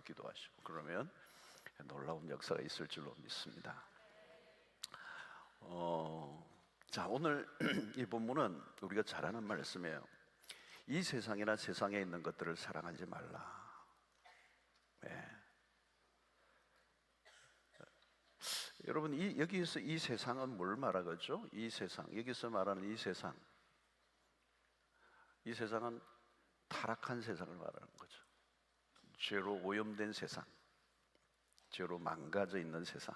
또 기도하시고 그러면 놀라운 역사가 있을 줄로 믿습니다. 자, 오늘 이 본문은 우리가 잘 아는 말씀이에요. 이 세상이나 세상에 있는 것들을 사랑하지 말라. 네. 여러분, 여기서 이 세상은 뭘 말하겠죠? 이 세상, 여기서 말하는 이 세상은 타락한 세상을 말하는 거죠. 죄로 오염된 세상, 죄로 망가져 있는 세상,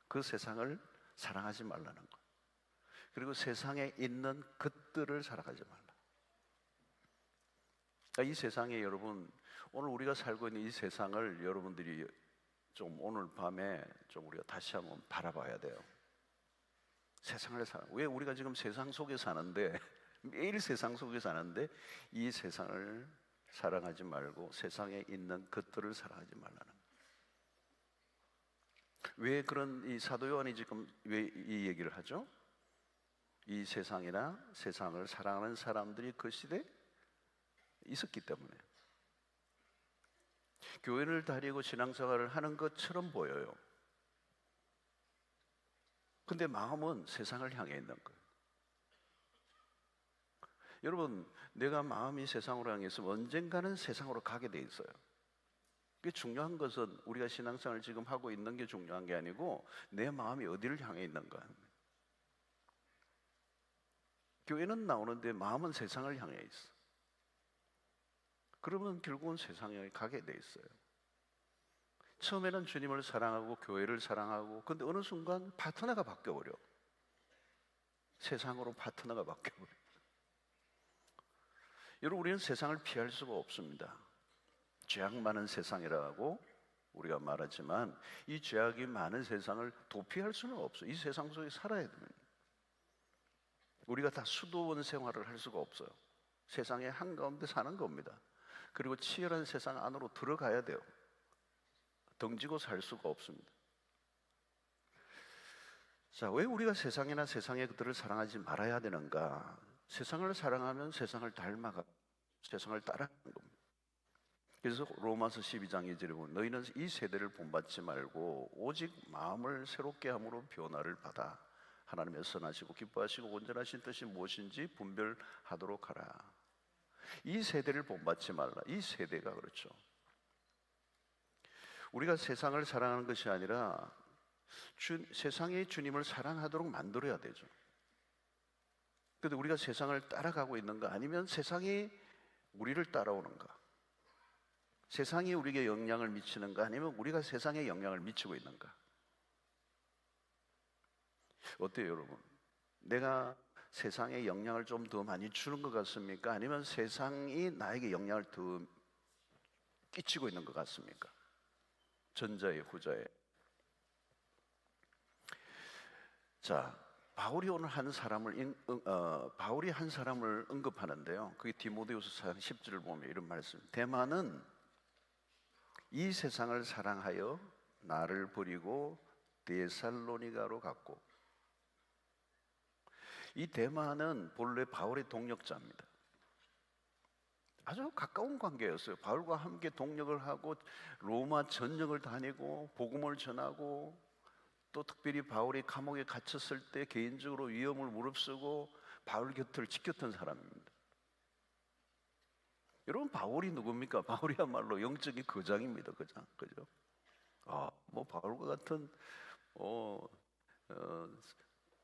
그 세상을 사랑하지 말라는 거. 그리고 세상에 있는 것들을 사랑하지 말라. 그러니까 이 세상에 여러분, 오늘 우리가 살고 있는 이 세상을 여러분들이 좀 오늘 밤에 좀 우리가 다시 한번 바라봐야 돼요. 세상을 왜 우리가 지금 세상 속에 사는데, 매일 세상 속에 사는데 이 세상을 사랑하지 말고 세상에 있는 것들을 사랑하지 말라는 거예요. 왜 그런 이 사도 요한이 지금 왜 이 얘기를 하죠? 이 세상이나 세상을 사랑하는 사람들이 그 시대에 있었기 때문에 교회를 다니고 신앙생활을 하는 것처럼 보여요. 근데 마음은 세상을 향해 있는 거예요. 여러분, 내가 마음이 세상으로 향해 있으면 언젠가는 세상으로 가게 돼 있어요. 그게 중요한 것은 우리가 신앙생활을 지금 하고 있는 게 중요한 게 아니고 내 마음이 어디를 향해 있는가. 교회는 나오는데 마음은 세상을 향해 있어. 그러면 결국은 세상에 가게 돼 있어요. 처음에는 주님을 사랑하고 교회를 사랑하고, 근데 어느 순간 파트너가 바뀌어버려. 세상으로 파트너가 바뀌어버려. 여러분, 우리는 세상을 피할 수가 없습니다. 죄악 많은 세상이라고 우리가 말하지만 이 죄악이 많은 세상을 도피할 수는 없어요. 이 세상 속에 살아야 됩니다. 우리가 다 수도원 생활을 할 수가 없어요. 세상의 한가운데 사는 겁니다. 그리고 치열한 세상 안으로 들어가야 돼요. 덩지고 살 수가 없습니다. 자, 왜 우리가 세상이나 세상의 것들을 사랑하지 말아야 되는가? 세상을 사랑하면 세상을 닮아가 세상을 따라가는 겁니다. 그래서 로마서 12장 2절에 보면 너희는 이 세대를 본받지 말고 오직 마음을 새롭게 함으로 변화를 받아 하나님의 선하시고 기뻐하시고 온전하신 뜻이 무엇인지 분별하도록 하라. 이 세대를 본받지 말라. 이 세대가 그렇죠. 우리가 세상을 사랑하는 것이 아니라 세상이 주님을 사랑하도록 만들어야 되죠. 그런데 우리가 세상을 따라가고 있는가 아니면 세상이 우리를 따라오는가? 세상이 우리에게 영향을 미치는가 아니면 우리가 세상에 영향을 미치고 있는가? 어때요, 여러분? 내가 세상에 영향을 좀 더 많이 주는 것 같습니까? 아니면 세상이 나에게 영향을 더 끼치고 있는 것 같습니까? 전자의 후자의. 자, 바울이 오늘 바울이 한 사람을 언급하는데요. 그게 디모데후서 4장 10절을 보면 이런 말씀. 데마는 이 세상을 사랑하여 나를 버리고 데살로니가로 갔고, 이 데마는 본래 바울의 동역자입니다. 아주 가까운 관계였어요. 바울과 함께 동역을 하고 로마 전역을 다니고 복음을 전하고, 또 특별히 바울이 감옥에 갇혔을 때 개인적으로 위험을 무릅쓰고 바울 곁을 지켰던 사람입니다. 여러분, 바울이 누굽니까? 바울이야말로 영적인 거장입니다. 거장, 그죠? 바울과 같은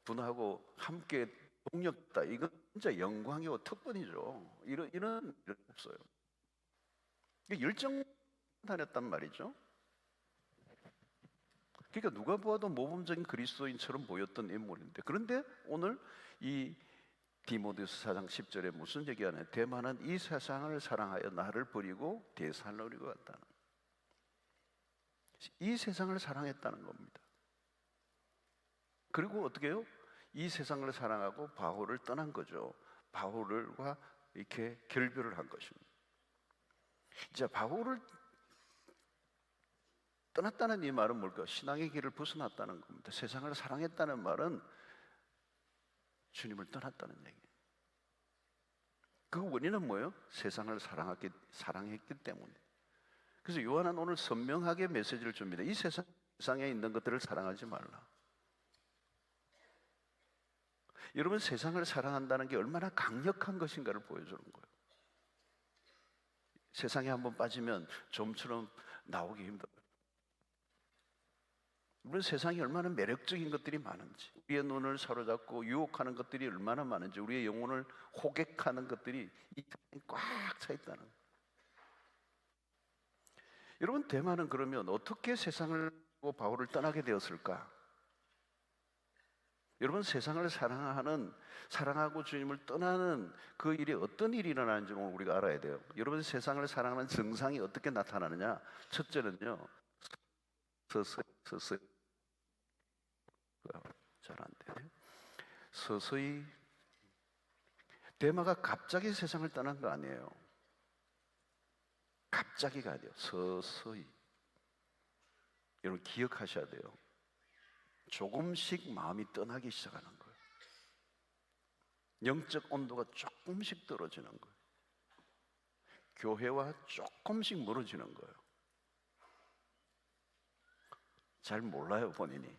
분하고 함께 동역다. 이건 진짜 영광이고 특권이죠. 이런 일 없어요. 열정 다녔단 말이죠. 그러니까 누가 보아도 모범적인 그리스도인처럼 보였던 인물인데, 그런데 오늘 이 디모데후서 4장 10절에 무슨 얘기하냐? 데마는 이 세상을 사랑하여 나를 버리고 데살로니가 갔다는, 이 세상을 사랑했다는 겁니다. 그리고 어떻게 해요? 이 세상을 사랑하고 바울을 떠난 거죠. 바울과 이렇게 결별을 한 것입니다. 이제 바울을 떠났다는 이 말은 뭘까요? 신앙의 길을 벗어났다는 겁니다. 세상을 사랑했다는 말은 주님을 떠났다는 얘기예요. 그 원인은 뭐예요? 세상을 사랑했기 때문에. 그래서 요한은 오늘 선명하게 메시지를 줍니다. 이 세상에 있는 것들을 사랑하지 말라. 여러분, 세상을 사랑한다는 게 얼마나 강력한 것인가를 보여주는 거예요. 세상에 한번 빠지면 좀처럼 나오기 힘들어요. 물론 세상이 얼마나 매력적인 것들이 많은지, 우리의 눈을 사로잡고 유혹하는 것들이 얼마나 많은지, 우리의 영혼을 호객하는 것들이 이 세상에 꽉 차 있다는 거예요. 여러분, 데마는 그러면 어떻게 세상을 바울을 떠나게 되었을까? 여러분, 세상을 사랑하고 주님을 떠나는 그 일이 어떤 일이 일어나는지 오늘 우리가 알아야 돼요. 여러분, 세상을 사랑하는 증상이 어떻게 나타나느냐? 첫째는요, 서서히 잘 안 되네. 서서히. 데마가 갑자기 세상을 떠난 거 아니에요. 갑자기가 아니에요. 서서히. 여러분, 기억하셔야 돼요. 조금씩 마음이 떠나기 시작하는 거예요. 영적 온도가 조금씩 떨어지는 거예요. 교회와 조금씩 멀어지는 거예요. 잘 몰라요, 본인이.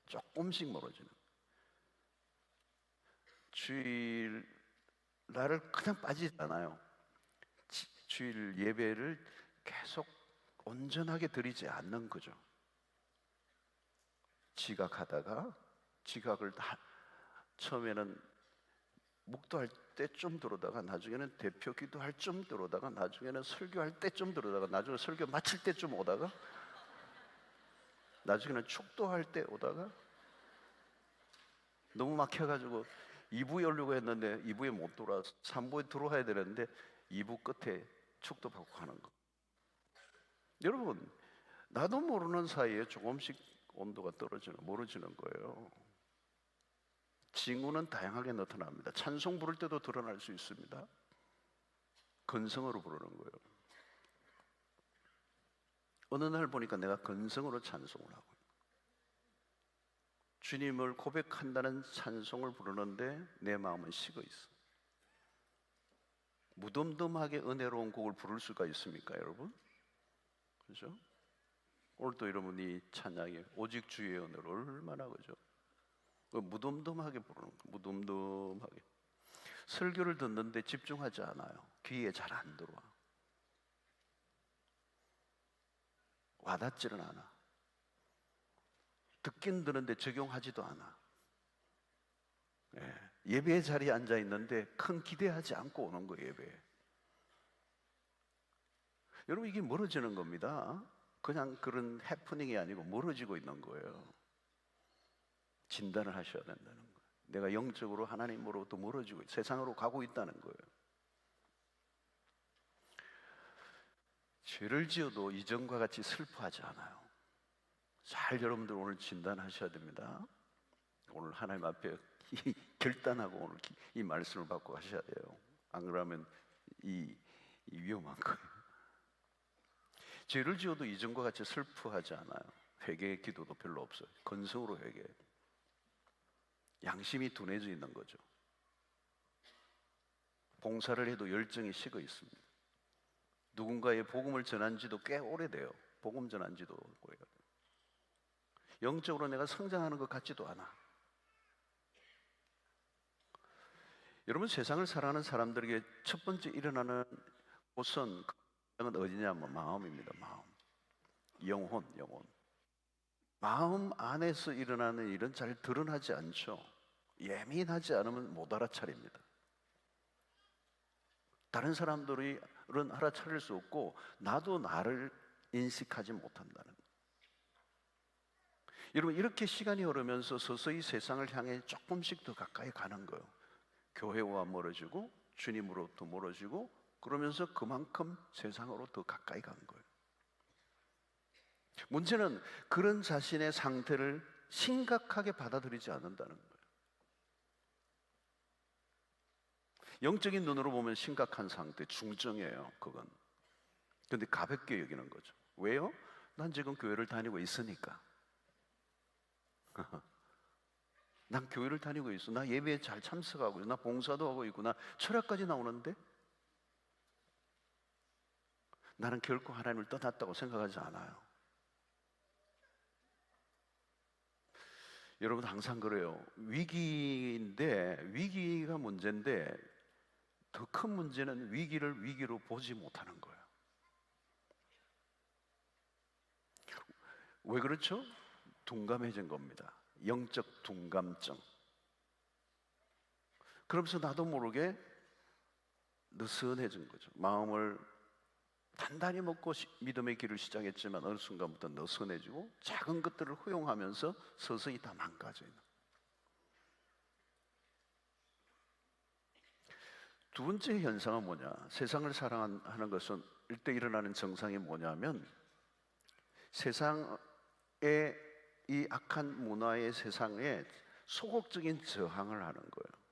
조금씩 멀어지는 거예요. 주일 날을 그냥 빠지지 않아요. 주일 예배를 계속 온전하게 드리지 않는 거죠. 지각을 처음에는 묵도할 때쯤 들어오다가, 나중에는 대표 기도할 쯤 들어오다가, 나중에는 설교할 때쯤 들어오다가, 나중에 설교 마칠 때쯤 오다가, 나중에는 축도할 때 오다가, 너무 막혀가지고 2부에 오려고 했는데 2부에 못 돌아와서 3부에 들어와야 되는데 2부 끝에 축도 받고 가는 거. 여러분, 나도 모르는 사이에 조금씩 온도가 멀어지는 거예요. 징후는 다양하게 나타납니다. 찬송 부를 때도 드러날 수 있습니다. 건성으로 부르는 거예요. 어느 날 보니까 내가 건성으로 찬송을 하고, 주님을 고백한다는 찬송을 부르는데 내 마음은 식어 있어. 무덤덤하게 은혜로운 곡을 부를 수가 있습니까, 여러분? 그렇죠? 오늘도 여러분이 찬양에 오직 주의 은혜로 얼마나, 그죠? 무덤덤하게 부르는 거, 무덤덤하게. 설교를 듣는데 집중하지 않아요. 귀에 잘 안 들어와. 와닿지는 않아. 듣긴 드는데 적용하지도 않아. 예배 자리에 앉아 있는데 큰 기대하지 않고 오는 거예요, 예배에. 여러분, 이게 멀어지는 겁니다. 그냥 그런 해프닝이 아니고 멀어지고 있는 거예요. 진단을 하셔야 된다는 거예요. 내가 영적으로 하나님으로부터 멀어지고 세상으로 가고 있다는 거예요. 죄를 지어도 이전과 같이 슬퍼하지 않아요. 잘 여러분들 오늘 진단하셔야 됩니다. 오늘 하나님 앞에 결단하고 오늘 이 말씀을 받고 가셔야 돼요. 안 그러면 이 위험한 거예요. 죄를 지어도 이전과 같이 슬퍼하지 않아요. 회개의 기도도 별로 없어요. 건성으로 회개해요. 양심이 둔해져 있는 거죠. 봉사를 해도 열정이 식어 있습니다. 누군가의 복음을 전한 지도 꽤 오래돼요. 복음 전한 지도 오래돼요. 영적으로 내가 성장하는 것 같지도 않아. 여러분, 세상을 사랑하는 사람들에게 첫 번째 일어나는 곳은 어디냐면 마음입니다. 마음. 영혼. 마음 안에서 일어나는 일은 잘 드러나지 않죠. 예민하지 않으면 못 알아차립니다. 다른 사람들은 알아차릴 수 없고 나도 나를 인식하지 못한다는 거예요. 여러분, 이렇게 시간이 흐르면서 서서히 세상을 향해 조금씩 더 가까이 가는 거예요. 교회와 멀어지고 주님으로부터 멀어지고, 그러면서 그만큼 세상으로 더 가까이 가는 거예요. 문제는 그런 자신의 상태를 심각하게 받아들이지 않는다는 거예요. 영적인 눈으로 보면 심각한 상태, 중증이에요, 그건. 그런데 가볍게 여기는 거죠. 왜요? 난 지금 교회를 다니고 있으니까. 난 교회를 다니고 있어. 나 예배에 잘 참석하고 있어. 나 봉사도 하고 있고, 나 철학까지 나오는데? 나는 결코 하나님을 떠났다고 생각하지 않아요. 여러분 항상 그래요. 위기가 문제인데 더 큰 문제는 위기를 위기로 보지 못하는 거예요. 왜 그렇죠? 둔감해진 겁니다. 영적 둔감증. 그러면서 나도 모르게 느슨해진 거죠. 마음을 단단히 먹고 믿음의 길을 시작했지만 어느 순간부터 느슨해지고 작은 것들을 허용하면서 서서히 다 망가져 있는. 두 번째 현상은 뭐냐? 세상을 사랑하는 것은 일대 일어나는 정상이 뭐냐면 세상의 이 악한 문화의 세상에 소극적인 저항을 하는 거예요.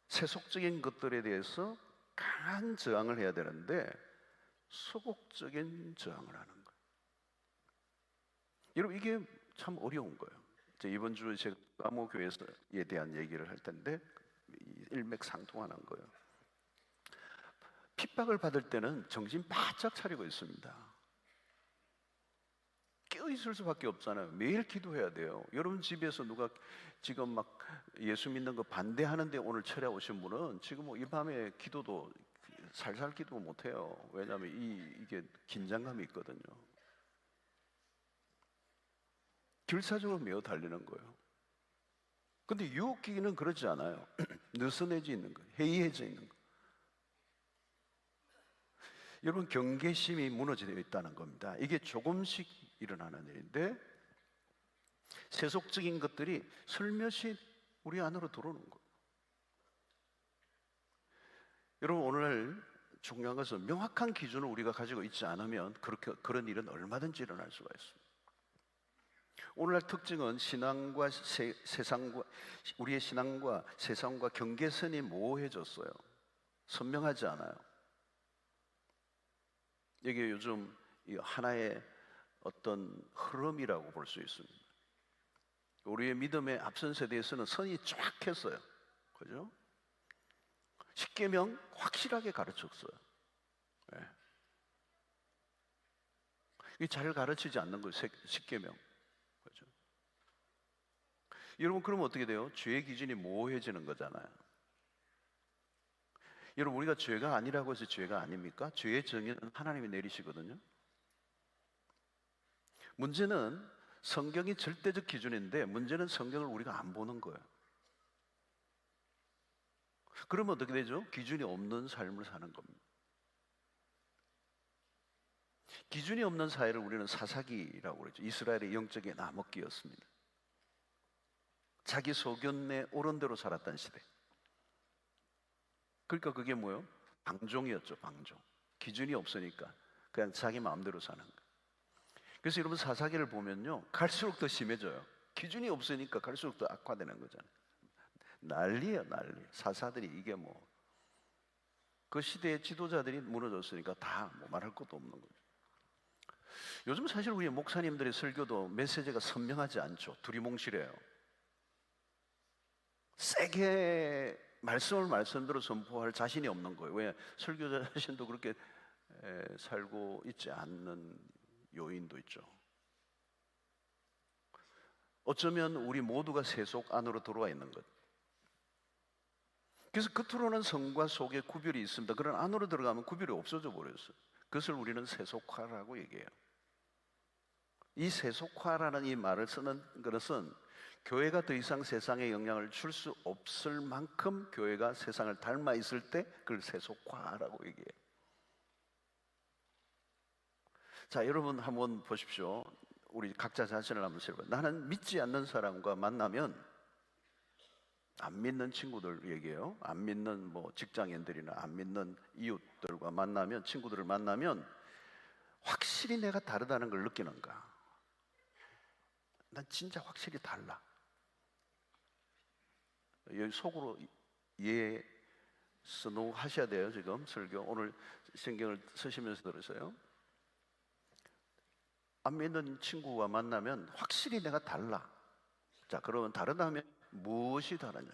세속적인 것들에 대해서 강한 저항을 해야 되는데 소극적인 저항을 하는 거예요. 여러분 이게 참 어려운 거예요. 이번 주에 제가 감호교회에 대한 얘기를 할 텐데 일맥상통하는 거예요. 핍박을 받을 때는 정신 바짝 차리고 있습니다. 깨어있을 수밖에 없잖아요. 매일 기도해야 돼요. 여러분 집에서 누가 지금 막 예수 믿는 거 반대하는데 오늘 철야 오신 분은 지금 뭐 이 밤에 기도도 살살 기도 못해요. 왜냐하면 이게 긴장감이 있거든요. 결사적으로 매어 달리는 거예요. 근데 유혹기는 그렇지 않아요. 느슨해져 있는 거예요. 해이해져 있는 거예요. 여러분 경계심이 무너져 있다는 겁니다. 이게 조금씩 일어나는 일인데 세속적인 것들이 슬며시 우리 안으로 들어오는 거예요. 여러분 오늘 중요한 것은 명확한 기준을 우리가 가지고 있지 않으면 그런 일은 얼마든지 일어날 수가 있습니다. 오늘날 특징은 신앙과 세상과 우리의 신앙과 세상과 경계선이 모호해졌어요. 선명하지 않아요. 이게 요즘 하나의 어떤 흐름이라고 볼 수 있습니다. 우리의 믿음의 앞선 세대에서는 선이 쫙 했어요. 그죠? 십계명 확실하게 가르쳤어요. 네. 이게 잘 가르치지 않는 거예요. 십계명. 그죠? 여러분 그러면 어떻게 돼요? 죄의 기준이 모호해지는 거잖아요. 여러분 우리가 죄가 아니라고 해서 죄가 아닙니까? 죄의 정의는 하나님이 내리시거든요. 문제는 성경이 절대적 기준인데 문제는 성경을 우리가 안 보는 거예요. 그러면 어떻게 되죠? 기준이 없는 삶을 사는 겁니다. 기준이 없는 사회를 우리는 사사기라고 그러죠. 이스라엘의 영적인 암흑기였습니다. 자기 소견에 옳은 대로 살았던 시대. 그러니까 그게 뭐예요? 방종이었죠. 방종. 기준이 없으니까 그냥 자기 마음대로 사는 거예요. 그래서 여러분 사사기를 보면요 갈수록 더 심해져요. 기준이 없으니까 갈수록 더 악화되는 거잖아요. 난리예요 난리. 사사들이 이게 뭐 그 시대의 지도자들이 무너졌으니까 다 뭐 말할 것도 없는 거죠. 요즘 사실 우리 목사님들의 설교도 메시지가 선명하지 않죠. 두리뭉실해요. 세게 말씀대로 선포할 자신이 없는 거예요. 왜? 설교자 자신도 그렇게 살고 있지 않는 요인도 있죠. 어쩌면 우리 모두가 세속 안으로 들어와 있는 것. 그래서 겉으로는 성과 속에 구별이 있습니다. 그러나 안으로 들어가면 구별이 없어져 버렸어요. 그것을 우리는 세속화라고 얘기해요. 이 세속화라는 이 말을 쓰는 것은 교회가 더 이상 세상에 영향을 줄 수 없을 만큼 교회가 세상을 닮아 있을 때 그걸 세속화라고 얘기해요. 자, 여러분 한번 보십시오. 우리 각자 자신을 한번 세워봐요. 나는 믿지 않는 사람과 만나면 안 믿는 친구들 얘기해요. 안 믿는 뭐 직장인들이나 안 믿는 이웃들과 만나면 친구들을 만나면 확실히 내가 다르다는 걸 느끼는가? 난 진짜 확실히 달라. 여기 속으로 스노우 하셔야 돼요. 지금 설교 오늘 성경을 쓰시면서 들으세요. 안 믿는 친구와 만나면 확실히 내가 달라. 자, 그러면 다르다면 무엇이 다르냐?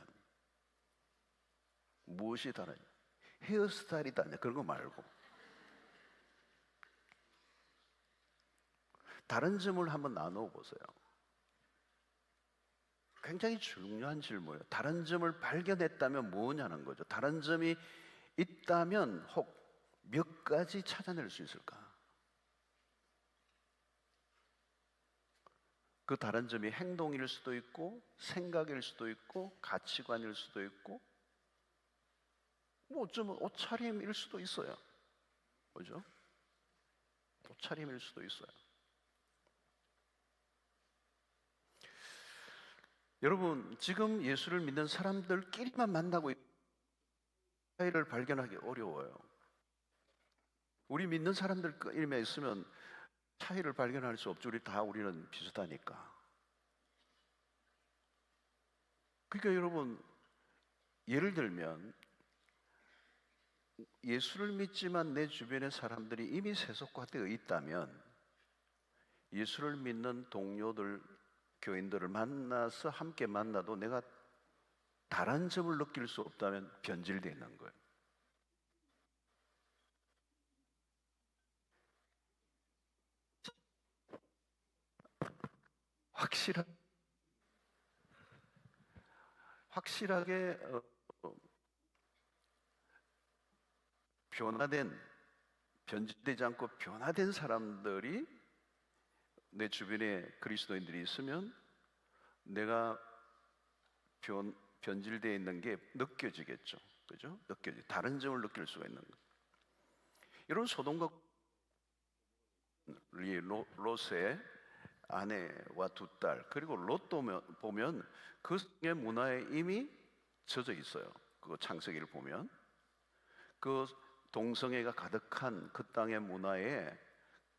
무엇이 다르냐? 헤어스타일이 다르냐? 그런 거 말고 다른 점을 한번 나누어 보세요. 굉장히 중요한 질문이에요. 다른 점을 발견했다면 뭐냐는 거죠. 다른 점이 있다면 혹 몇 가지 찾아낼 수 있을까? 그 다른 점이 행동일 수도 있고 생각일 수도 있고 가치관일 수도 있고 뭐 어쩌면 옷차림일 수도 있어요. 그죠? 옷차림일 수도 있어요. 여러분, 지금 예수를 믿는 사람들끼리만 만나고 차이를 발견하기 어려워요. 우리 믿는 사람들끼리만 있으면 차이를 발견할 수 없죠. 우리는 비슷하니까. 그러니까 여러분, 예를 들면 예수를 믿지만 내 주변의 사람들이 이미 세속화되어 있다면 예수를 믿는 동료들, 교인들을 만나서 함께 만나도 내가 다른 점을 느낄 수 없다면 변질되어 있는 거예요. 확실하게 변질되지 않고 변화된 사람들이 내 주변에 그리스도인들이 있으면 내가 변질되어 있는 게 느껴지겠죠. 그죠? 다른 점을 느낄 수가 있는 거예요. 이런 소돔과 롯의 아내와 두 딸, 그리고 롯도 보면 그 성의 문화에 이미 젖어 있어요. 그 창세기를 보면 그 동성애가 가득한 그 땅의 문화에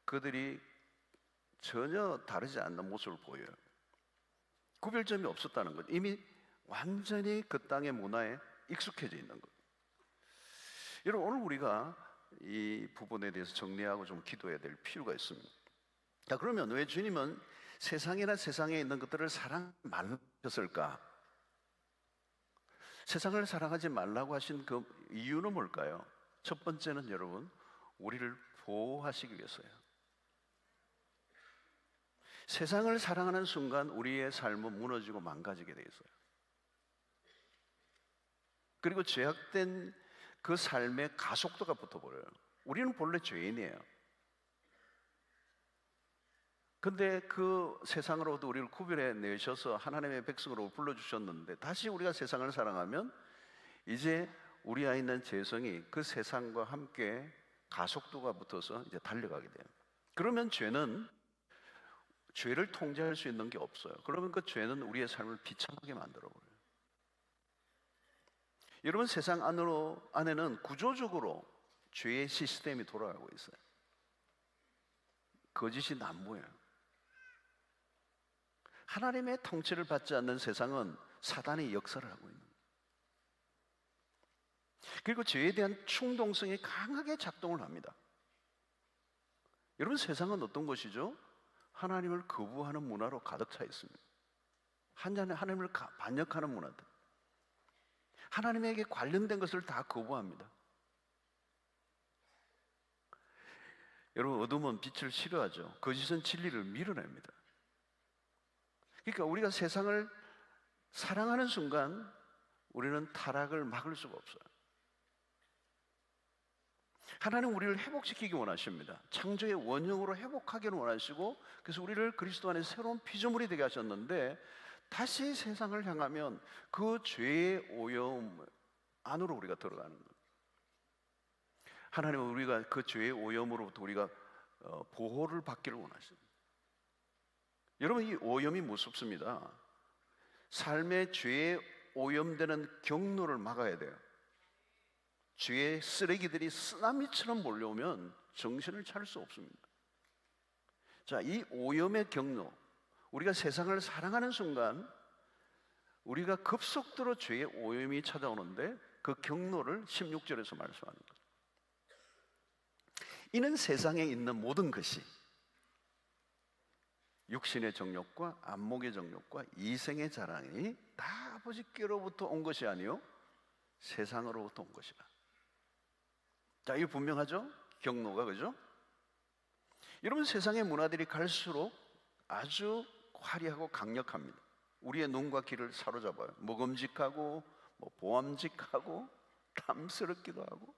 그들이 전혀 다르지 않는 모습을 보여요. 구별점이 없었다는 거죠. 이미 완전히 그 땅의 문화에 익숙해져 있는 거예요. 여러분, 오늘 우리가 이 부분에 대해서 정리하고 좀 기도해야 될 필요가 있습니다. 자, 그러면 왜 주님은 세상이나 세상에 있는 것들을 사랑 말라셨을까? 세상을 사랑하지 말라고 하신 그 이유는 뭘까요? 첫 번째는 여러분, 우리를 보호하시기 위해서예요. 세상을 사랑하는 순간 우리의 삶은 무너지고 망가지게 돼 있어요. 그리고 죄악된 그 삶의 가속도가 붙어버려요. 우리는 본래 죄인이에요. 근데 그 세상으로부터 우리를 구별해 내셔서 하나님의 백성으로 불러주셨는데 다시 우리가 세상을 사랑하면 이제 우리 안에 있는 죄성이 그 세상과 함께 가속도가 붙어서 이제 달려가게 돼요. 그러면 죄를 통제할 수 있는 게 없어요. 그러면 그 죄는 우리의 삶을 비참하게 만들어버려요. 여러분, 세상 안에는 구조적으로 죄의 시스템이 돌아가고 있어요. 거짓이 난무해요. 하나님의 통치를 받지 않는 세상은 사단이 역사를 하고 있는 거예요. 그리고 죄에 대한 충동성이 강하게 작동을 합니다. 여러분, 세상은 어떤 것이죠? 하나님을 거부하는 문화로 가득 차 있습니다. 하나님을 반역하는 문화들, 하나님에게 관련된 것을 다 거부합니다. 여러분, 어둠은 빛을 싫어하죠. 거짓은 진리를 밀어냅니다. 그러니까 우리가 세상을 사랑하는 순간 우리는 타락을 막을 수가 없어요. 하나님 우리를 회복시키기 원하십니다. 창조의 원형으로 회복하기를 원하시고, 그래서 우리를 그리스도 안에 새로운 피조물이 되게 하셨는데 다시 세상을 향하면 그 죄의 오염 안으로 우리가 들어가는 거예요. 하나님은 우리가 그 죄의 오염으로부터 우리가 보호를 받기를 원하십니다. 여러분, 이 오염이 무섭습니다. 삶의 죄에 오염되는 경로를 막아야 돼요. 죄의 쓰레기들이 쓰나미처럼 몰려오면 정신을 차릴 수 없습니다. 자, 이 오염의 경로, 우리가 세상을 사랑하는 순간 우리가 급속도로 죄의 오염이 찾아오는데 그 경로를 16절에서 말씀하는 거죠. 이는 세상에 있는 모든 것이 육신의 정욕과 안목의 정욕과 이생의 자랑이 다 아버지께로부터 온 것이 아니요 세상으로부터 온 것이라. 자, 이거 분명하죠? 경로가, 그죠? 여러분, 세상의 문화들이 갈수록 아주 화려하고 강력합니다. 우리의 눈과 귀를 사로잡아요. 먹음직하고 보암직하고 탐스럽기도 하고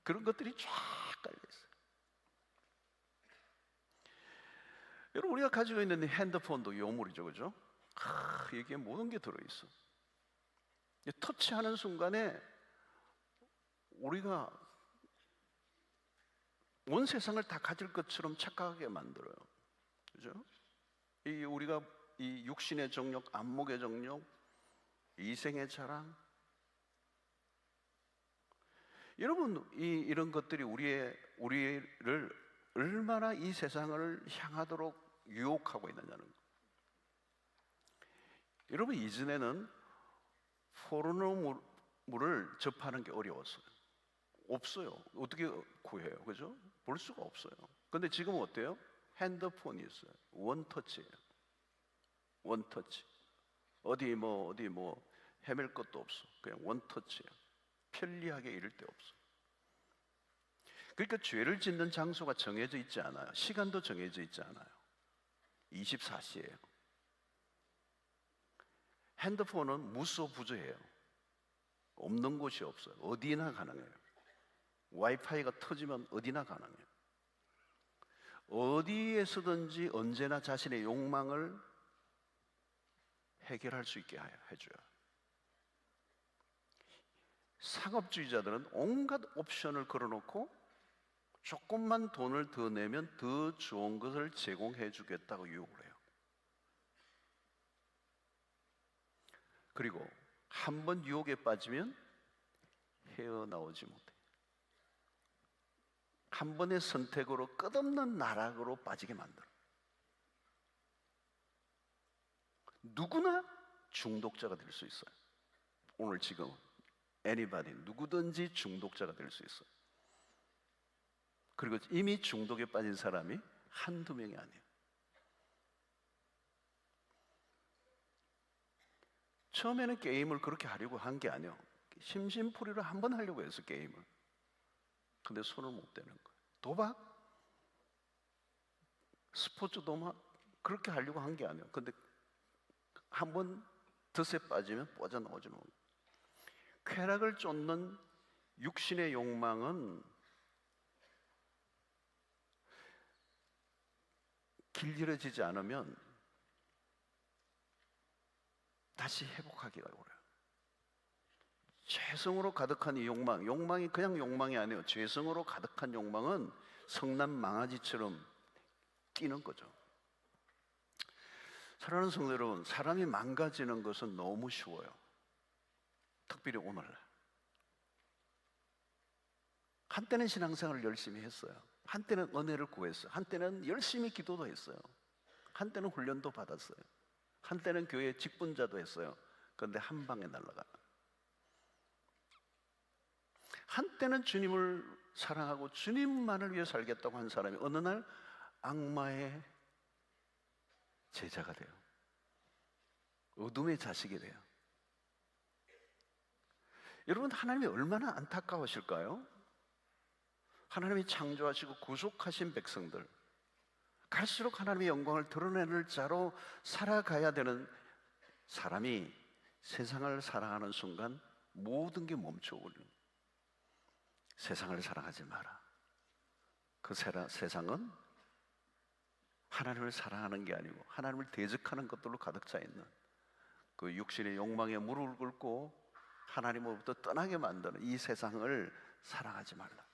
그런 것들이 쫙 깔려 있어요. 여러분, 우리가 가지고 있는 핸드폰도 요물이죠, 그죠? 여기에 모든 게 들어있어. 터치하는 순간에 우리가 온 세상을 다 가질 것처럼 착각하게 만들어요, 그죠? 우리가 이 육신의 정욕, 안목의 정욕, 이생의 자랑, 여러분, 이런 것들이 우리를 얼마나 이 세상을 향하도록 유혹하고 있느냐는 거. 여러분, 이전에는 포르노물을 접하는 게 어려웠어요. 없어요. 어떻게 구해요, 그죠? 볼 수가 없어요. 근데 지금은 어때요? 핸드폰이 있어요. 원터치예요. 원터치. 어디 헤맬 것도 없어. 그냥 원터치예요. 편리하게 이럴 데 없어. 그러니까 죄를 짓는 장소가 정해져 있지 않아요. 시간도 정해져 있지 않아요. 24시예요. 핸드폰은 무소부재해요. 없는 곳이 없어요. 어디나 가능해요. 와이파이가 터지면 어디나 가능해요. 어디에서든지 언제나 자신의 욕망을 해결할 수 있게 해줘요. 상업주의자들은 온갖 옵션을 걸어놓고 조금만 돈을 더 내면 더 좋은 것을 제공해 주겠다고 유혹을 해요. 그리고 한 번 유혹에 빠지면 헤어나오지 못해. 한 번의 선택으로 끝없는 나락으로 빠지게 만들어. 누구나 중독자가 될 수 있어요. 오늘 지금 anybody, 누구든지 중독자가 될 수 있어요. 그리고 이미 중독에 빠진 사람이 한두 명이 아니에요. 처음에는 게임을 그렇게 하려고 한 게 아니에요. 심심풀이로 한 번 하려고 했어, 게임을. 근데 손을 못 대는 거예요. 도박? 스포츠도 막 그렇게 하려고 한 게 아니에요. 근데 한 번 덫에 빠지면 빠져나오지 못해요. 쾌락을 쫓는 육신의 욕망은 길들여지지 않으면 다시 회복하기가 어려워요. 죄성으로 가득한 이 욕망이 그냥 욕망이 아니에요. 죄성으로 가득한 욕망은 성난 망아지처럼 뛰는 거죠. 사랑하는 성도 여러분, 사람이 망가지는 것은 너무 쉬워요. 특별히 오늘날. 한때는 신앙생활을 열심히 했어요. 한때는 은혜를 구했어요. 한때는 열심히 기도도 했어요. 한때는 훈련도 받았어요. 한때는 교회 직분자도 했어요. 그런데 한 방에 날아가요. 한때는 주님을 사랑하고 주님만을 위해 살겠다고 한 사람이 어느 날 악마의 제자가 돼요. 어둠의 자식이 돼요. 여러분, 하나님이 얼마나 안타까우실까요? 하나님이 창조하시고 구속하신 백성들, 갈수록 하나님의 영광을 드러내는 자로 살아가야 되는 사람이 세상을 사랑하는 순간 모든 게 멈춰버려요. 세상을 사랑하지 마라. 그 세상은 하나님을 사랑하는 게 아니고 하나님을 대적하는 것들로 가득 차 있는 그 육신의 욕망에 무릎을 꿇고 하나님으로부터 떠나게 만드는 이 세상을 사랑하지 말라.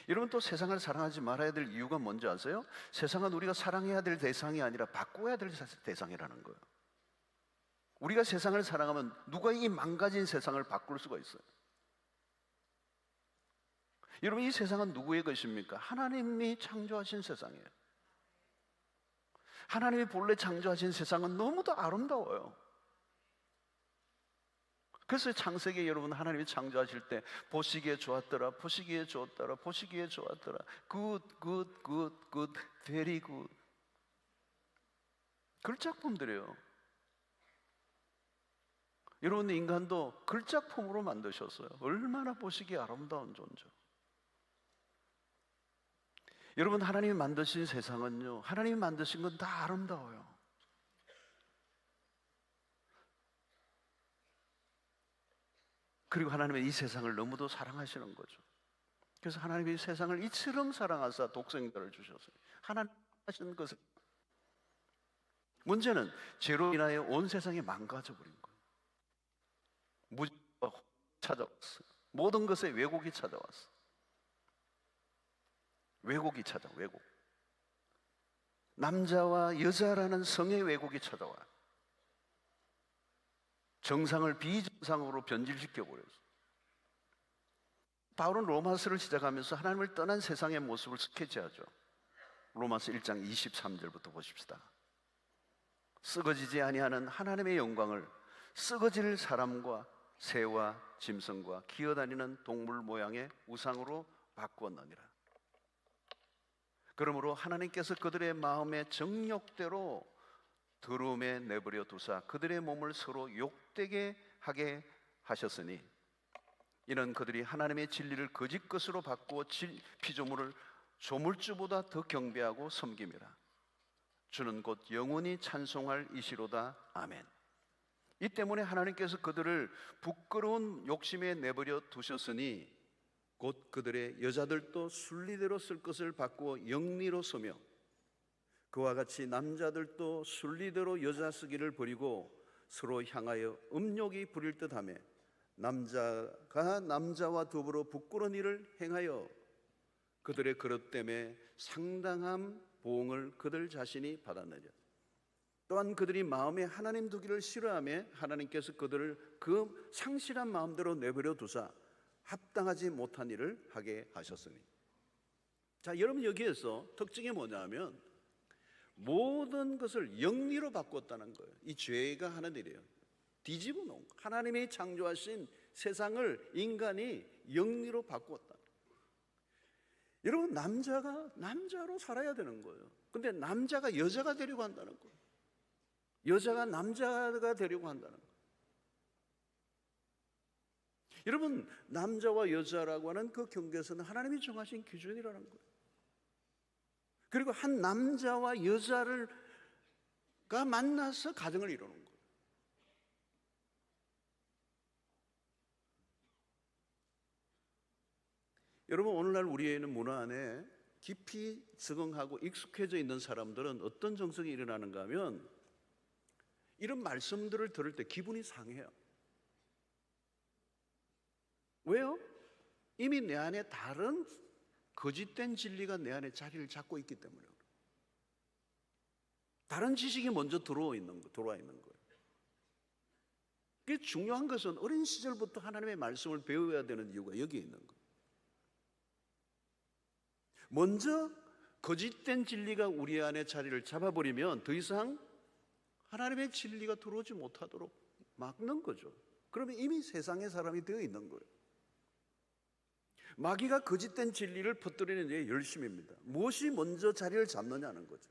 여러분, 또 세상을 사랑하지 말아야 될 이유가 뭔지 아세요? 세상은 우리가 사랑해야 될 대상이 아니라 바꿔야 될 대상이라는 거예요. 우리가 세상을 사랑하면 누가 이 망가진 세상을 바꿀 수가 있어요? 여러분, 이 세상은 누구의 것입니까? 하나님이 창조하신 세상이에요. 하나님이 본래 창조하신 세상은 너무도 아름다워요. 그래서 창세기에 여러분, 하나님이 창조하실 때 보시기에 좋았더라, 보시기에 좋았더라, 보시기에 좋았더라, 굿, very good. 글작품들이에요. 여러분, 인간도 글작품으로 만드셨어요. 얼마나 보시기에 아름다운 존재. 여러분, 하나님이 만드신 세상은요, 하나님이 만드신 건 다 아름다워요. 그리고 하나님은 이 세상을 너무도 사랑하시는 거죠. 그래서 하나님이 세상을 이처럼 사랑하사 독생자를 주셨어요. 하나님 하시는 것을. 문제는 죄로 인하여 온 세상이 망가져 버린 거예요. 무지가 찾아왔어요. 모든 것에 왜곡이 찾아왔어. 왜곡이 찾아, 왜곡. 남자와 여자라는 성의 왜곡이 찾아와. 정상을 비정상으로 변질시켜 버렸어. 바울은 로마서를 시작하면서 하나님을 떠난 세상의 모습을 스케치하죠. 로마서 1장 23절부터 보십시다. 썩어지지 아니하는 하나님의 영광을 썩어질 사람과 새와 짐승과 기어다니는 동물 모양의 우상으로 바꾸었느니라. 그러므로 하나님께서 그들의 마음의 정욕대로 더러움에 내버려 두사 그들의 몸을 서로 욕되게 하게 하셨으니 이는 그들이 하나님의 진리를 거짓 것으로 바꾸어 피조물을 조물주보다 더 경배하고 섬김이라. 주는 곧 영원히 찬송할 이시로다. 아멘. 이 때문에 하나님께서 그들을 부끄러운 욕심에 내버려 두셨으니 곧 그들의 여자들도 순리대로 쓸 것을 바꾸어 영리로 쓰며 그와 같이 남자들도 순리대로 여자 쓰기를 버리고 서로 향하여 음욕이 부릴 듯하며 남자가 남자와 더불어 부끄러운 일을 행하여 그들의 그릇 때문에 상당한 보응을 그들 자신이 받았느니라. 또한 그들이 마음에 하나님 두기를 싫어하며 하나님께서 그들을 그 상실한 마음대로 내버려 두사 합당하지 못한 일을 하게 하셨으니. 자, 여러분, 여기에서 특징이 뭐냐면 모든 것을 영리로 바꿨다는 거예요. 이 죄가 하는 일이에요. 뒤집어 놓은 거. 하나님이 창조하신 세상을 인간이 영리로 바꾸었다. 여러분, 남자가 남자로 살아야 되는 거예요. 근데 남자가 여자가 되려고 한다는 거예요. 여자가 남자가 되려고 한다는 거예요. 여러분, 남자와 여자라고 하는 그 경계선은 하나님이 정하신 기준이라는 거예요. 그리고 한 남자와 여자가 만나서 가정을 이루는 거예요. 여러분, 오늘날 우리의 문화 안에 깊이 적응하고 익숙해져 있는 사람들은 어떤 정성이 일어나는가 하면 이런 말씀들을 들을 때 기분이 상해요. 왜요? 이미 내 안에 다른 거짓된 진리가 내 안에 자리를 잡고 있기 때문에 다른 지식이 먼저 들어와 있는 거예요. 그게 중요한 것은 어린 시절부터 하나님의 말씀을 배워야 되는 이유가 여기에 있는 거예요. 먼저 거짓된 진리가 우리 안에 자리를 잡아버리면 더 이상 하나님의 진리가 들어오지 못하도록 막는 거죠. 그러면 이미 세상의 사람이 되어 있는 거예요. 마귀가 거짓된 진리를 퍼뜨리는 데 열심입니다. 무엇이 먼저 자리를 잡느냐는 거죠.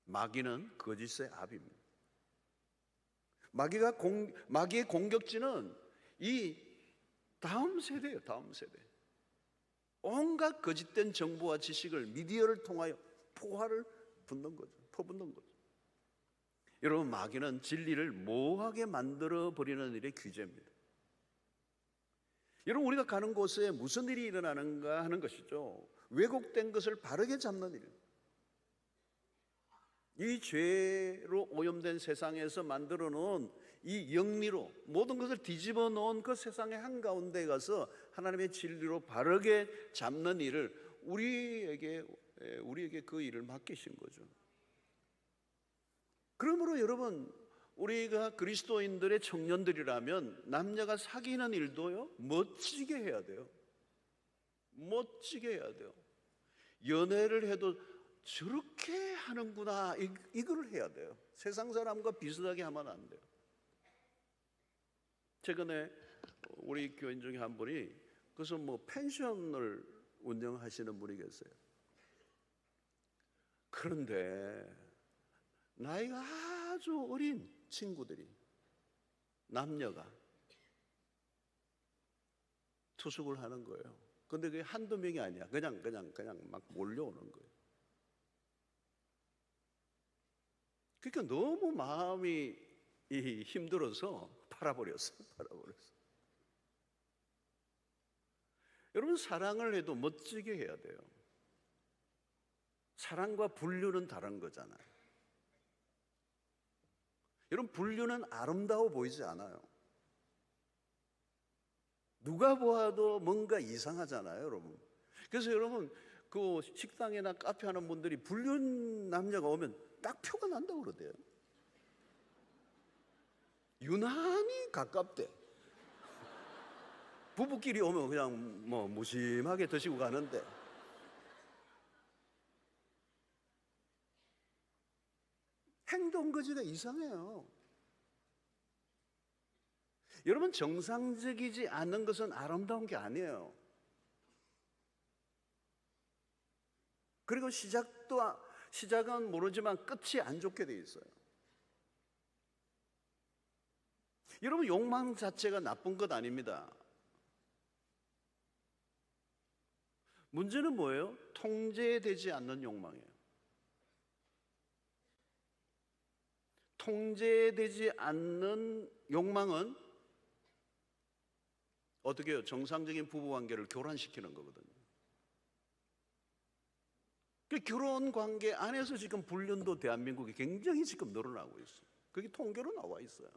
마귀는 거짓의 압입니다. 마귀의 공격지는 이 다음 세대예요. 다음 세대. 온갖 거짓된 정보와 지식을 미디어를 통하여 퍼붓는 거죠. 여러분, 마귀는 진리를 모호하게 만들어 버리는 일의 귀재입니다. 여러분, 우리가 가는 곳에 무슨 일이 일어나는가 하는 것이죠. 왜곡된 것을 바르게 잡는 일. 이 죄로 오염된 세상에서 만들어 놓은 이 영리로 모든 것을 뒤집어 놓은 그 세상의 한가운데 가서 하나님의 진리로 바르게 잡는 일을 우리에게 그 일을 맡기신 거죠. 그러므로 여러분, 우리가 그리스도인들의 청년들이라면 남녀가 사귀는 일도요 멋지게 해야 돼요. 멋지게 해야 돼요. 연애를 해도 저렇게 하는구나, 이걸 해야 돼요. 세상 사람과 비슷하게 하면 안 돼요. 최근에 우리 교인 중에 한 분이 그래서 펜션을 운영하시는 분이 계세요. 그런데 나이가 아주 어린 친구들이, 남녀가 투숙을 하는 거예요. 근데 그게 한두 명이 아니야. 그냥 막 몰려오는 거예요. 그러니까 너무 마음이 힘들어서 팔아버렸어. 여러분, 사랑을 해도 멋지게 해야 돼요. 사랑과 분류는 다른 거잖아요. 여러분, 분류는 아름다워 보이지 않아요. 누가 보아도 뭔가 이상하잖아요, 여러분. 그래서 여러분, 그 식당이나 카페 하는 분들이 불륜 남녀가 오면 딱 표가 난다고 그러대요. 유난히 가깝대. 부부끼리 오면 그냥 뭐 무심하게 드시고 가는데, 행동 거지가 이상해요. 여러분, 정상적이지 않은 것은 아름다운 게 아니에요. 그리고 시작은 모르지만 끝이 안 좋게 돼 있어요. 여러분, 욕망 자체가 나쁜 것 아닙니다. 문제는 뭐예요? 통제되지 않는 욕망이에요. 통제되지 않는 욕망은 어떻게 해요? 정상적인 부부관계를 교란시키는 거거든요. 그 결혼 관계 안에서 지금 불륜도 대한민국에 굉장히 지금 늘어나고 있어요. 그게 통계로 나와 있어요.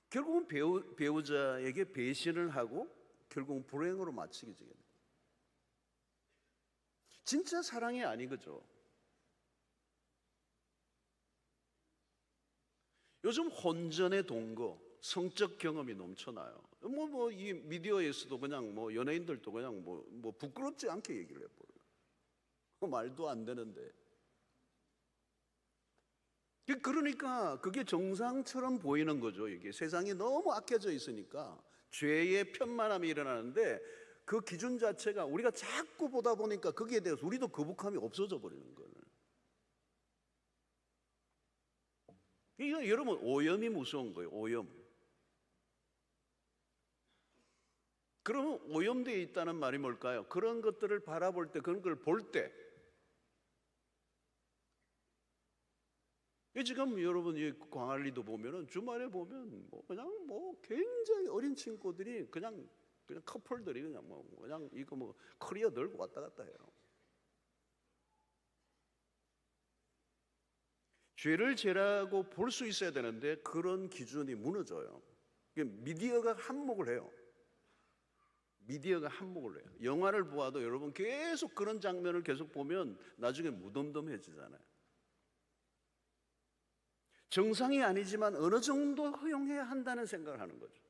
결국은 배우자에게 배신을 하고 결국은 불행으로 마치게 되게 돼요. 진짜 사랑이 아닌 거죠. 요즘 혼전의 동거, 성적 경험이 넘쳐나요. 이 미디어에서도 그냥 연예인들도 그냥 부끄럽지 않게 얘기를 해버려요. 말도 안 되는데. 그러니까 그게 정상처럼 보이는 거죠. 이게 세상이 너무 악해져 있으니까 죄의 편만함이 일어나는데 그 기준 자체가 우리가 자꾸 보다 보니까 거기에 대해서 우리도 거북함이 없어져 버리는 거예요. 이거 여러분, 오염이 무서운 거예요. 오염. 그러면 오염되어 있다는 말이 뭘까요? 그런 것들을 바라볼 때, 그런 걸 볼 때, 지금 여러분 이 광안리도 보면은 주말에 보면 그냥 굉장히 어린 친구들이 그냥 커플들이 그냥 이거 커리어 들고 왔다 갔다 해요. 죄를 죄라고 볼 수 있어야 되는데 그런 기준이 무너져요. 미디어가 한몫을 해요. 미디어가 한몫을 해요. 영화를 보아도 여러분 계속 그런 장면을 계속 보면 나중에 무덤덤해지잖아요. 정상이 아니지만 어느 정도 허용해야 한다는 생각을 하는 거죠.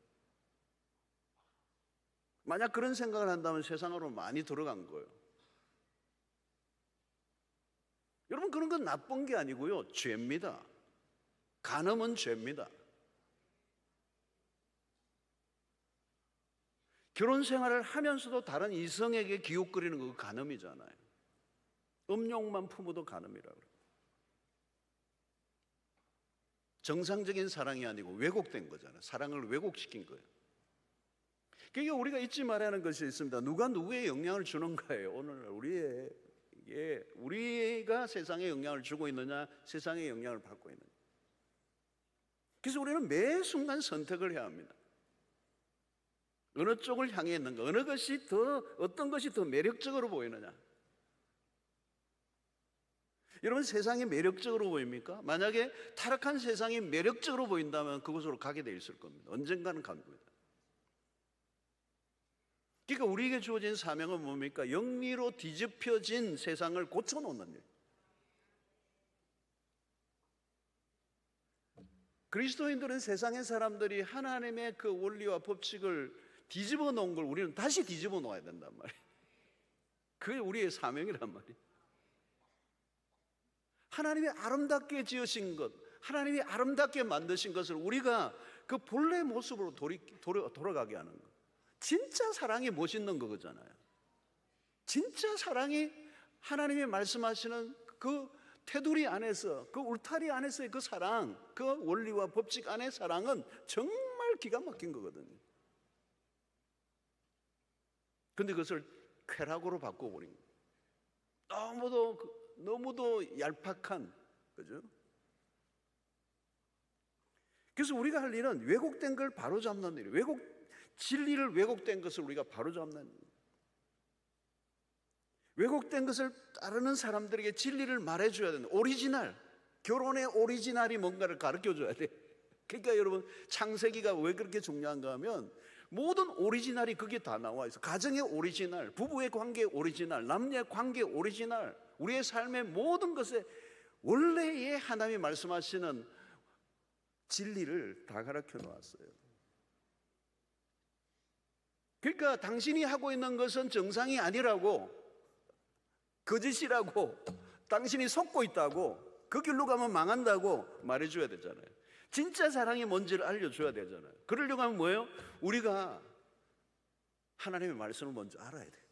만약 그런 생각을 한다면 세상으로 많이 들어간 거예요. 여러분, 그런 건 나쁜 게 아니고요, 죄입니다. 간음은 죄입니다. 결혼 생활을 하면서도 다른 이성에게 기웃거리는 거 간음이잖아요. 음욕만 품어도 간음이라고 그래요. 정상적인 사랑이 아니고 왜곡된 거잖아요. 사랑을 왜곡시킨 거예요. 그러니까 우리가 잊지 말아야 하는 것이 있습니다. 누가 누구에 영향을 주는가예요. 오늘 우리가 세상에 영향을 주고 있느냐, 세상에 영향을 받고 있느냐. 그래서 우리는 매 순간 선택을 해야 합니다. 어느 쪽을 향해 있는가, 어떤 것이 더 매력적으로 보이느냐. 여러분, 세상이 매력적으로 보입니까? 만약에 타락한 세상이 매력적으로 보인다면 그곳으로 가게 돼 있을 겁니다. 언젠가는 갈 겁니다. 그러니까 우리에게 주어진 사명은 뭡니까? 영리로 뒤집혀진 세상을 고쳐놓는 일. 그리스도인들은 세상의 사람들이 하나님의 그 원리와 법칙을 뒤집어 놓은 걸 우리는 다시 뒤집어 놓아야 된단 말이에요. 그게 우리의 사명이란 말이에요. 하나님이 아름답게 지으신 것, 하나님이 아름답게 만드신 것을 우리가 그 본래 모습으로 돌아가게 하는 것. 진짜 사랑이 멋있는 거잖아요. 진짜 사랑이 하나님이 말씀하시는 그 테두리 안에서, 그 울타리 안에서의 그 사랑, 그 원리와 법칙 안의 사랑은 정말 기가 막힌 거거든요. 근데 그것을 쾌락으로 바꿔버린 거예요. 너무도 얄팍한, 그죠? 그래서 우리가 할 일은 왜곡된 걸 바로잡는 일이에요. 진리를 왜곡된 것을 우리가 바로잡는 일이에요. 왜곡된 것을 따르는 사람들에게 진리를 말해줘야 된다. 오리지널, 결혼의 오리지널이 뭔가를 가르쳐줘야 돼. 그러니까 여러분, 창세기가 왜 그렇게 중요한가 하면 모든 오리지널이 거기에 다 나와 있어. 가정의 오리지널, 부부의 관계의 오리지널, 남녀의 관계의 오리지널, 우리의 삶의 모든 것에 원래의 하나님이 말씀하시는 진리를 다 가르쳐 놓았어요. 그러니까 당신이 하고 있는 것은 정상이 아니라고, 거짓이라고, 당신이 속고 있다고, 그 길로 가면 망한다고 말해줘야 되잖아요. 진짜 사랑이 뭔지를 알려줘야 되잖아요. 그러려고 하면 뭐예요? 우리가 하나님의 말씀을 먼저 알아야 돼요.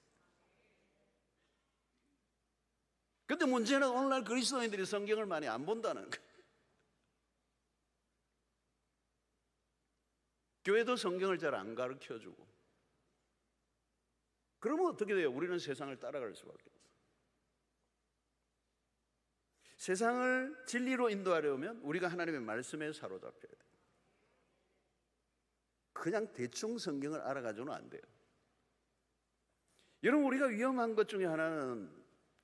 근데 문제는 오늘날 그리스도인들이 성경을 많이 안 본다는 거예요. 교회도 성경을 잘 안 가르쳐주고. 그러면 어떻게 돼요? 우리는 세상을 따라갈 수밖에 없어요. 세상을 진리로 인도하려면 우리가 하나님의 말씀에 사로잡혀야 돼요. 그냥 대충 성경을 알아가지고는 안 돼요. 여러분, 우리가 위험한 것 중에 하나는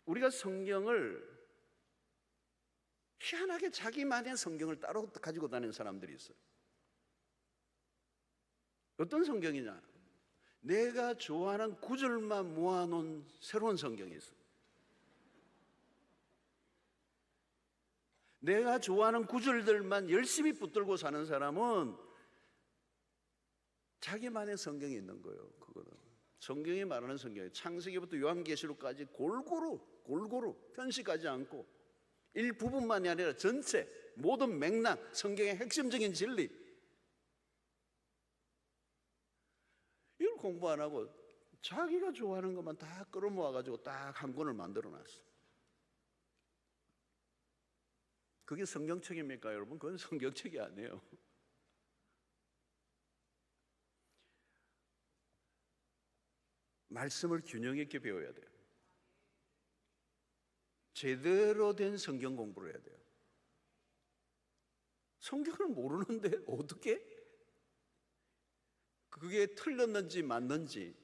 우리가 성경을 희한하게 자기만의 성경을 따로 가지고 다니는 사람들이 있어요. 어떤 성경이냐? 내가 좋아하는 구절만 모아놓은 새로운 성경이 있어요. 내가 좋아하는 구절들만 열심히 붙들고 사는 사람은 자기만의 성경이 있는 거예요. 그거는 성경이 말하는 성경이에요. 창세기부터 요한계시록까지 골고루 편식하지 않고 일부분만이 아니라 전체 모든 맥락, 성경의 핵심적인 진리, 이걸 공부 안 하고 자기가 좋아하는 것만 다 끌어모아가지고 딱 한 권을 만들어놨어. 그게 성경책입니까, 여러분? 그건 성경책이 아니에요. 말씀을 균형 있게 배워야 돼요. 제대로 된 성경 공부를 해야 돼요. 성경을 모르는데 어떻게 그게 틀렸는지 맞는지,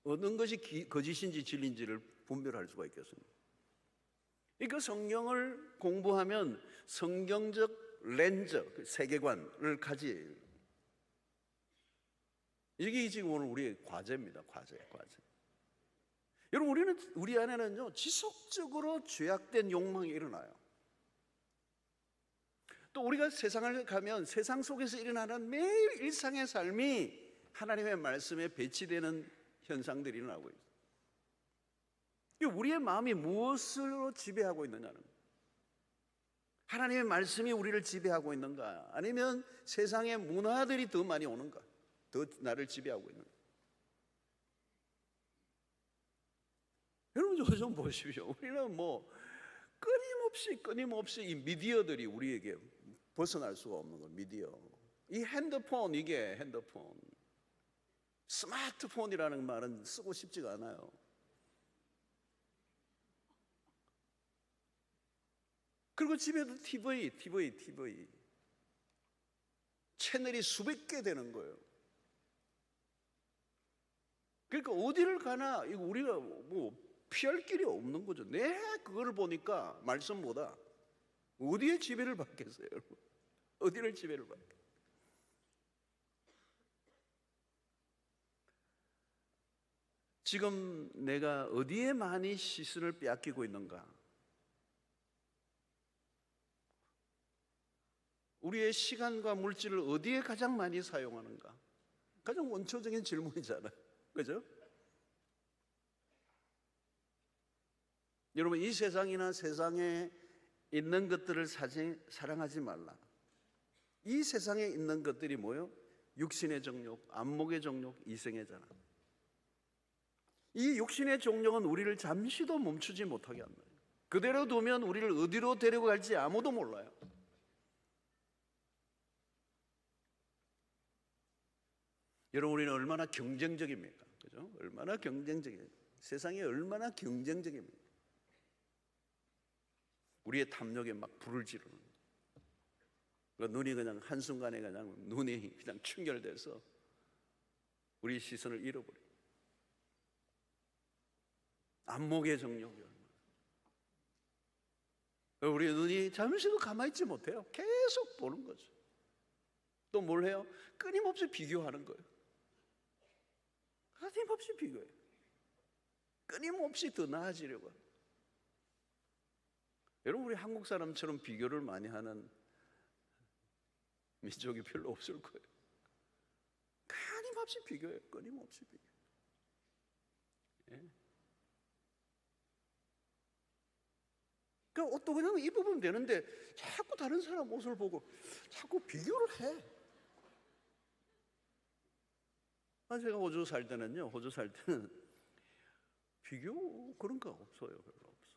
어느 것이 거짓인지 진리인지를 분별할 수가 있겠습니까? 그 성경을 공부하면 성경적 렌즈, 세계관을 가지. 이게 지금 오늘 우리의 과제입니다. 과제. 여러분, 우리 안에는요, 지속적으로 죄악된 욕망이 일어나요. 또 우리가 세상을 가면 세상 속에서 일어나는 매일 일상의 삶이 하나님의 말씀에 배치되는 현상들이 일어나고 있어요. 우리의 마음이 무엇으로 지배하고 있느냐는, 하나님의 말씀이 우리를 지배하고 있는가, 아니면 세상의 문화들이 더 많이 오는가, 더 나를 지배하고 있는가. 여러분, 저 좀 보십시오. 우리는 끊임없이 이 미디어들이 우리에게 벗어날 수가 없는 거예요. 미디어, 이 핸드폰, 이게 핸드폰, 스마트폰이라는 말은 쓰고 싶지가 않아요. 그리고 집에도 TV 채널이 수백 개 되는 거예요. 그러니까 어디를 가나 이거 우리가 피할 길이 없는 거죠. 그거를 보니까 말씀보다 어디에 지배를 받겠어요, 여러분? 어디를 지배를 받겠어요? 지금 내가 어디에 많이 시선을 빼앗기고 있는가? 우리의 시간과 물질을 어디에 가장 많이 사용하는가? 가장 원초적인 질문이잖아요. 그죠? 여러분, 이 세상이나 세상에 있는 것들을 사랑하지 말라. 이 세상에 있는 것들이 뭐예요? 육신의 정욕, 안목의 정욕, 이생의 자랑. 이 육신의 정욕은 우리를 잠시도 멈추지 못하게 한다. 그대로 두면 우리를 어디로 데리고 갈지 아무도 몰라요. 여러분, 우리는 얼마나 경쟁적입니까? 그죠? 얼마나 경쟁적이에요. 세상이 얼마나 경쟁적입니까? 우리의 탐욕에 막 불을 지르는. 눈이 그냥 한순간에 그냥 눈이 그냥 충혈돼서 우리 시선을 잃어버려요. 안목의 정욕이 얼마나. 우리 눈이 잠시도 가만히 있지 못해요. 계속 보는 거죠. 또 뭘 해요? 끊임없이 비교하는 거예요. 끊임없이 비교해요. 끊임없이 더 나아지려고 해요. 여러분, 우리 한국 사람처럼 비교를 많이 하는 민족이 별로 없을 거예요. 끊임없이 비교해요. 끊임없이 비교. 예. 그러니까 옷도 그냥 입으면 되는데 자꾸 다른 사람 옷을 보고 자꾸 비교를 해. 제가 호주 살 때는요, 호주 살 때는 비교 그런 거 없어요. 별로 없어.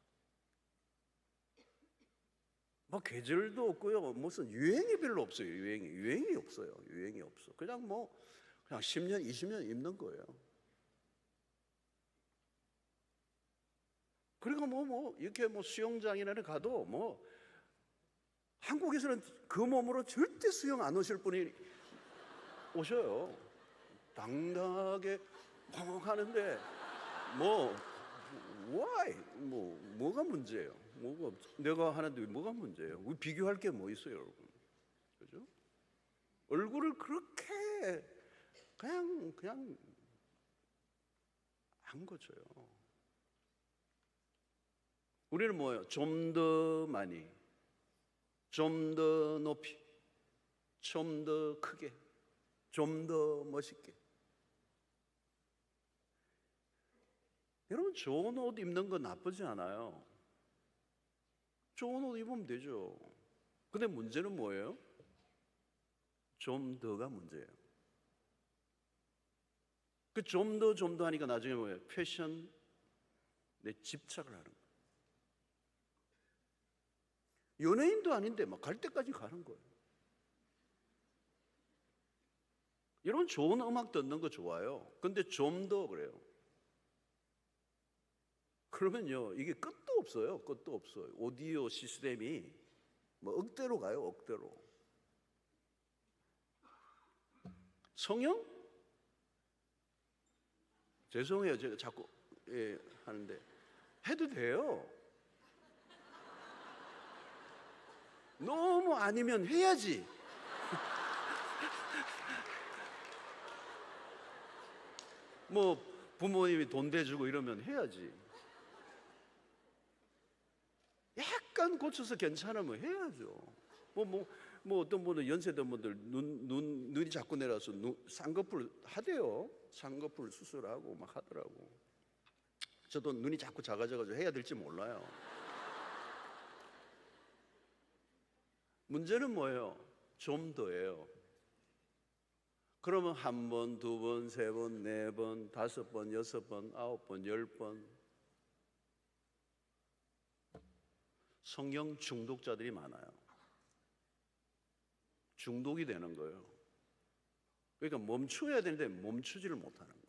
뭐 계절도 없고요. 무슨 유행이 별로 없어요. 유행이 없어요. 유행이 없어. 그냥 10년, 20년 입는 거예요. 그리고 이렇게 수영장이나 가도 한국에서는 그 몸으로 절대 수영 안 오실 분이 오셔요. 당당하게 하는데 why? 뭐가 문제예요? 내가 하는데 뭐가 문제예요? 우리 비교할 게 뭐 있어요, 여러분? 그죠? 얼굴을 그렇게 그냥 안 거쳐요. 우리는 뭐예요? 좀 더 많이, 좀 더 높이, 좀 더 크게, 좀 더 멋있게. 여러분, 좋은 옷 입는 거 나쁘지 않아요. 좋은 옷 입으면 되죠. 근데 문제는 뭐예요? 좀 더가 문제예요. 그 좀 더 하니까 나중에 뭐예요? 패션에 집착을 하는 거예요. 연예인도 아닌데 갈 때까지 가는 거예요. 여러분, 좋은 음악 듣는 거 좋아요. 근데 좀 더 그래요. 그러면요, 이게 끝도 없어요. 끝도 없어요. 오디오 시스템이 억대로 가요. 억대로. 성형? 죄송해요. 제가 자꾸 하는데 해도 돼요. 너무 아니면 해야지. 부모님이 돈 대주고 이러면 해야지. 약간 고쳐서 괜찮으면 해야죠. 어떤 분은 연세된 분들 눈이 자꾸 내려서 쌍꺼풀 하대요. 쌍꺼풀 수술하고 막 하더라고. 저도 눈이 자꾸 작아져가지고 해야 될지 몰라요. 문제는 뭐예요? 좀 더예요. 그러면 1번, 2번, 3번, 4번, 5번, 6번, 9번, 10번. 성경 중독자들이 많아요. 중독이 되는 거예요. 그러니까 멈춰야 되는데 멈추지를 못하는 거예요.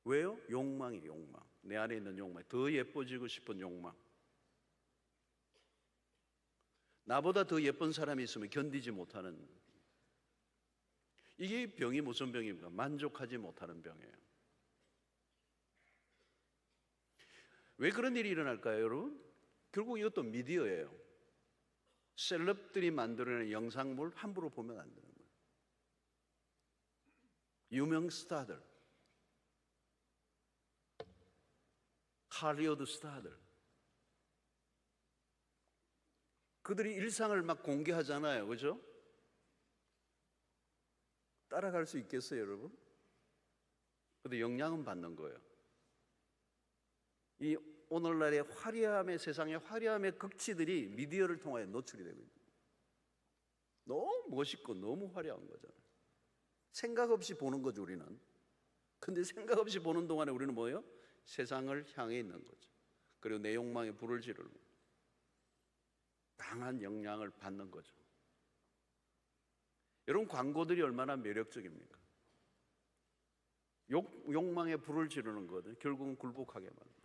왜요? 욕망이에요. 욕망. 내 안에 있는 욕망. 더 예뻐지고 싶은 욕망. 나보다 더 예쁜 사람이 있으면 견디지 못하는. 이게 병이 무슨 병입니까? 만족하지 못하는 병이에요. 왜 그런 일이 일어날까요, 여러분? 결국 이것도 미디어예요. 셀럽들이 만들어내는 영상물 함부로 보면 안 되는 거예요. 유명 스타들, 할리우드 스타들, 그들이 일상을 막 공개하잖아요. 그죠? 따라갈 수 있겠어요, 여러분? 근데 영향은 받는 거예요. 이 오늘날의 화려함의 세상의 화려함의 극치들이 미디어를 통하여 노출이 되고 있는 거예요. 너무 멋있고 너무 화려한 거잖아요. 생각 없이 보는 거죠, 우리는. 근데 생각 없이 보는 동안에 우리는 뭐예요? 세상을 향해 있는 거죠. 그리고 내 욕망에 불을 지르는 거예요. 강한 영향을 받는 거죠. 여러분, 광고들이 얼마나 매력적입니까? 욕망에 불을 지르는 거거든. 결국은 굴복하게 만든다.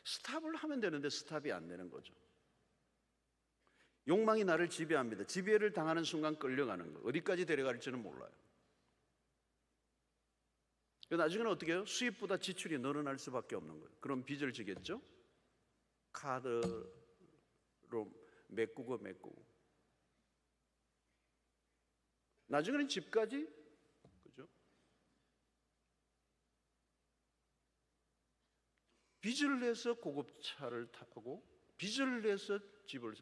스탑을 하면 되는데 스탑이 안 되는 거죠. 욕망이 나를 지배합니다. 지배를 당하는 순간 끌려가는 거예요. 어디까지 데려갈지는 몰라요. 나중에는 어떻게 해요? 수입보다 지출이 늘어날 수밖에 없는 거예요. 그럼 빚을 지겠죠? 카드로 메꾸고 나중에는 집까지, 그죠? 빚을 내서 고급차를 타고 빚을 내서 집을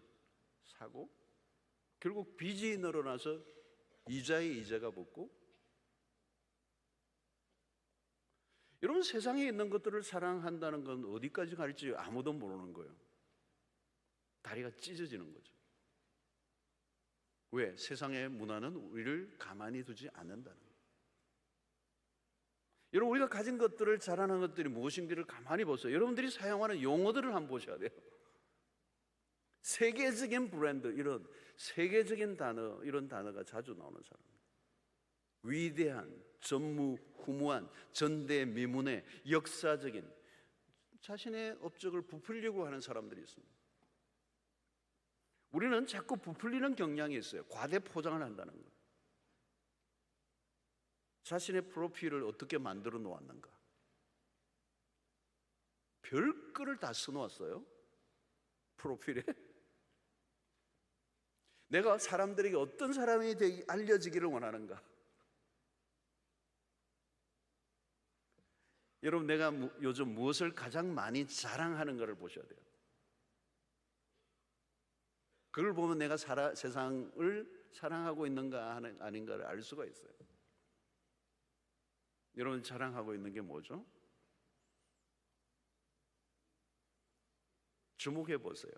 사고 결국 빚이 늘어나서 이자에 이자가 붙고. 여러분, 세상에 있는 것들을 사랑한다는 건 어디까지 갈지 아무도 모르는 거예요. 다리가 찢어지는 거죠. 왜? 세상의 문화는 우리를 가만히 두지 않는다는 거예요. 여러분, 우리가 가진 것들을 자라는 것들이 무엇인지를 가만히 보세요. 여러분들이 사용하는 용어들을 한번 보셔야 돼요. 세계적인 브랜드, 이런 세계적인 단어, 이런 단어가 자주 나오는 사람입니다. 위대한, 전무후무한, 전대미문의, 역사적인, 자신의 업적을 부풀리려고 하는 사람들이 있습니다. 우리는 자꾸 부풀리는 경향이 있어요. 과대 포장을 한다는 거예요. 자신의 프로필을 어떻게 만들어 놓았는가? 별거를 다 써놓았어요. 프로필에. 내가 사람들에게 어떤 사람이 되기 알려지기를 원하는가? 여러분, 내가 요즘 무엇을 가장 많이 자랑하는가를 보셔야 돼요. 그걸 보면 내가 세상을 사랑하고 있는가 아닌가를 알 수가 있어요. 여러분, 자랑하고 있는 게 뭐죠? 주목해 보세요.